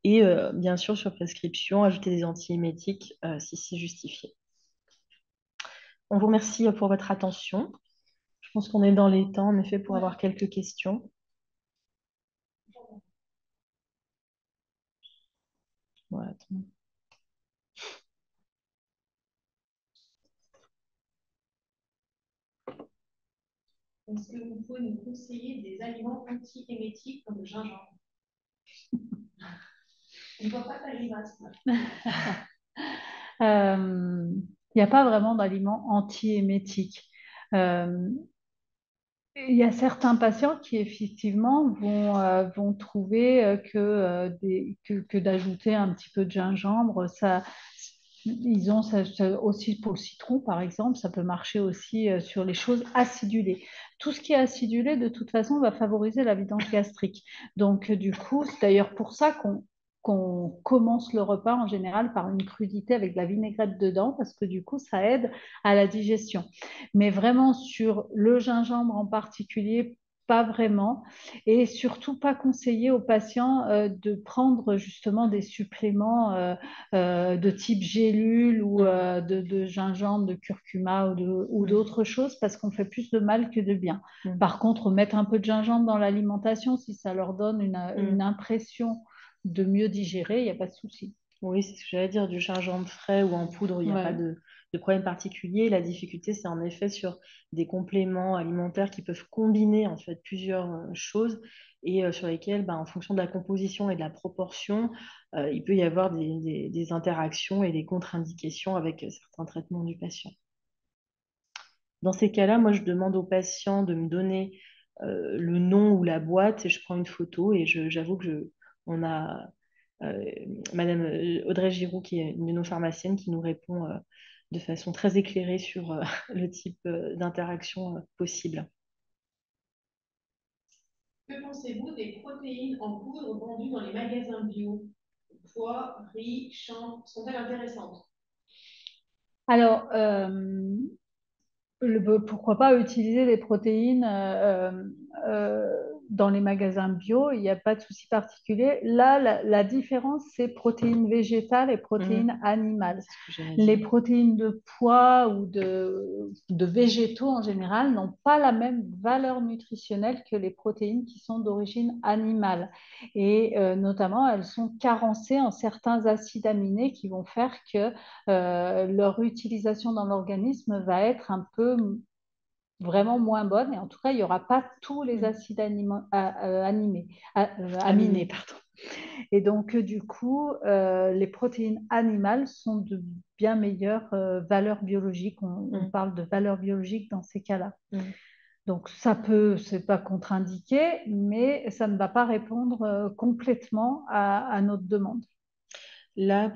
Et bien sûr, sur prescription, ajouter des antiémétiques si c'est justifié. On vous remercie pour votre attention. Je pense qu'on est dans les temps, en effet, pour avoir quelques questions. Voilà. Est-ce que vous pouvez nous conseiller des aliments anti-émétiques comme le gingembre? On ne voit pas ta grimace. Il n'y a pas vraiment d'aliments anti-émétiques. Il y a certains patients qui effectivement vont trouver que d'ajouter un petit peu de gingembre, ils ont ça aussi pour le citron par exemple, ça peut marcher aussi sur les choses acidulées. Tout ce qui est acidulé de toute façon va favoriser la vidange gastrique. Donc du coup, c'est d'ailleurs pour ça qu'on commence le repas en général par une crudité avec de la vinaigrette dedans parce que du coup, ça aide à la digestion. Mais vraiment sur le gingembre en particulier, pas vraiment. Et surtout pas conseillé aux patients de prendre justement des suppléments de type gélule ou de gingembre, de curcuma ou d'autres choses parce qu'on fait plus de mal que de bien. Par contre, mettre un peu de gingembre dans l'alimentation, si ça leur donne une impression de mieux digérer, il n'y a pas de souci. Oui, c'est ce que j'allais dire, du gingembre frais ou en poudre, il n'y a pas de problème particulier. La difficulté, c'est en effet sur des compléments alimentaires qui peuvent combiner en fait plusieurs choses et sur lesquels, en fonction de la composition et de la proportion, il peut y avoir des interactions et des contre-indications avec certains traitements du patient. Dans ces cas-là, moi, je demande au patient de me donner le nom ou la boîte, je prends une photo et j'avoue que on a euh, Madame Audrey Giroux, qui est une de nos pharmaciennes, qui nous répond de façon très éclairée sur le type d'interaction possible. Que pensez-vous des protéines en poudre vendues dans les magasins bio? Pois, riz, champs, sont-elles intéressantes? Alors, pourquoi pas utiliser des protéines dans les magasins bio, il n'y a pas de souci particulier. Là, la différence, c'est protéines végétales et protéines animales. Les protéines de pois ou de végétaux en général n'ont pas la même valeur nutritionnelle que les protéines qui sont d'origine animale. Et notamment, elles sont carencées en certains acides aminés qui vont faire que leur utilisation dans l'organisme va être un peu vraiment moins bonne. Et en tout cas, il n'y aura pas tous les acides aminés. Pardon. Et donc, du coup, les protéines animales sont de bien meilleures valeurs biologiques. On parle de valeurs biologiques dans ces cas-là. Donc, c'est pas contre-indiqué, mais ça ne va pas répondre complètement à notre demande. Là,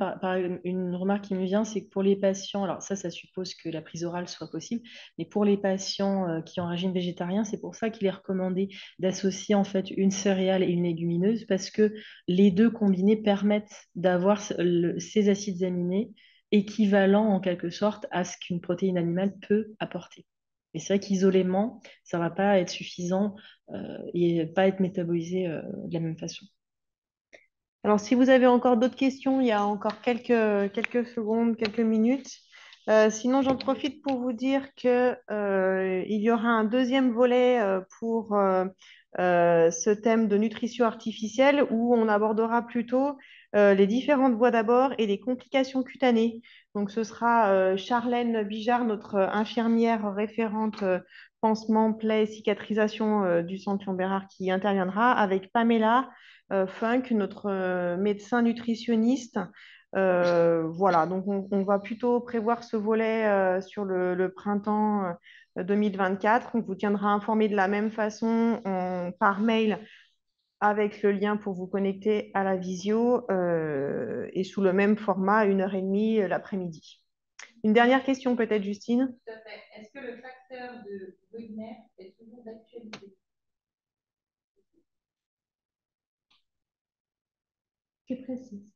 une remarque qui me vient, c'est que pour les patients, alors ça suppose que la prise orale soit possible, mais pour les patients qui ont un régime végétarien, c'est pour ça qu'il est recommandé d'associer en fait une céréale et une légumineuse, parce que les deux combinés permettent d'avoir ces acides aminés équivalents en quelque sorte à ce qu'une protéine animale peut apporter. Et c'est vrai qu'isolément, ça ne va pas être suffisant et pas être métabolisé de la même façon. Alors, si vous avez encore d'autres questions, il y a encore quelques secondes, quelques minutes. Sinon, j'en profite pour vous dire que, il y aura un deuxième volet pour ce thème de nutrition artificielle où on abordera plutôt les différentes voies d'abord et les complications cutanées. Donc, ce sera Charlène Bijard, notre infirmière référente pansement, plaies, cicatrisation du centre Léon Bérard, qui interviendra avec Pamela Funk, notre médecin nutritionniste. Voilà, donc on va plutôt prévoir ce volet sur le printemps 2024. On vous tiendra informé de la même façon par mail avec le lien pour vous connecter à la visio et sous le même format, 1h30 l'après-midi. Une dernière question peut-être, Justine. Tout à fait. Est-ce que le facteur de Wegener est toujours d'actualité? Tu précises.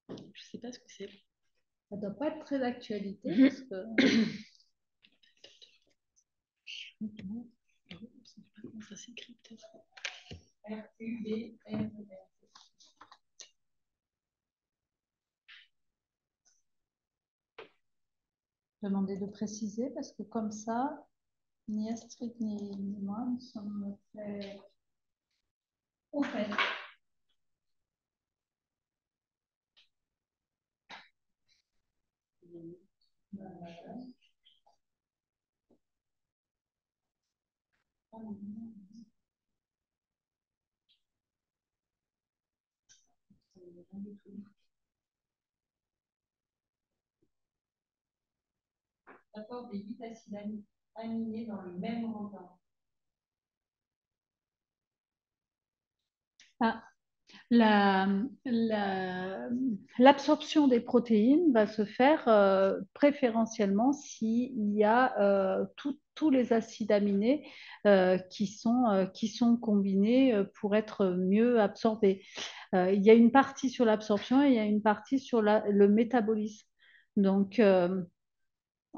Je ne sais pas ce que c'est. Ça ne doit pas être très d'actualité parce que... Ça s'écrit peut-être. Demander de préciser parce que comme ça, ni Astrid ni moi nous sommes très au fait. Apporte des 8 acides aminés dans le même repas. Ah, l'absorption des protéines va se faire préférentiellement s'il y a tous les acides aminés qui sont combinés pour être mieux absorbés. Il y a une partie sur l'absorption et il y a une partie sur le métabolisme. Donc,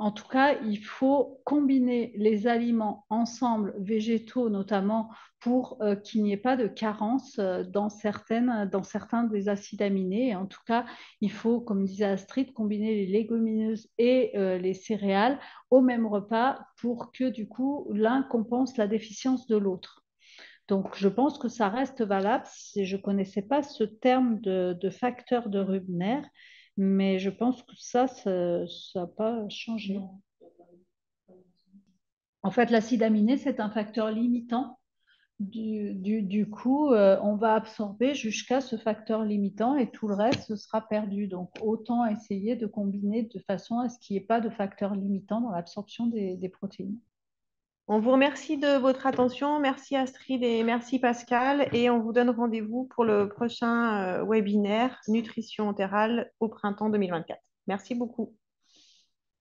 en tout cas, il faut combiner les aliments ensemble, végétaux notamment, pour qu'il n'y ait pas de carence dans certains des acides aminés. Et en tout cas, il faut, comme disait Astrid, combiner les légumineuses et les céréales au même repas pour que du coup, l'un compense la déficience de l'autre. Donc, je pense que ça reste valable. Je ne connaissais pas ce terme de facteur de Rubner, mais je pense que ça n'a pas changé. En fait, l'acide aminé, c'est un facteur limitant. Du coup, on va absorber jusqu'à ce facteur limitant et tout le reste, ce sera perdu. Donc, autant essayer de combiner de façon à ce qu'il n'y ait pas de facteur limitant dans l'absorption des protéines. On vous remercie de votre attention. Merci Astrid et merci Pascal. Et on vous donne rendez-vous pour le prochain webinaire Nutrition entérale au printemps 2024. Merci beaucoup.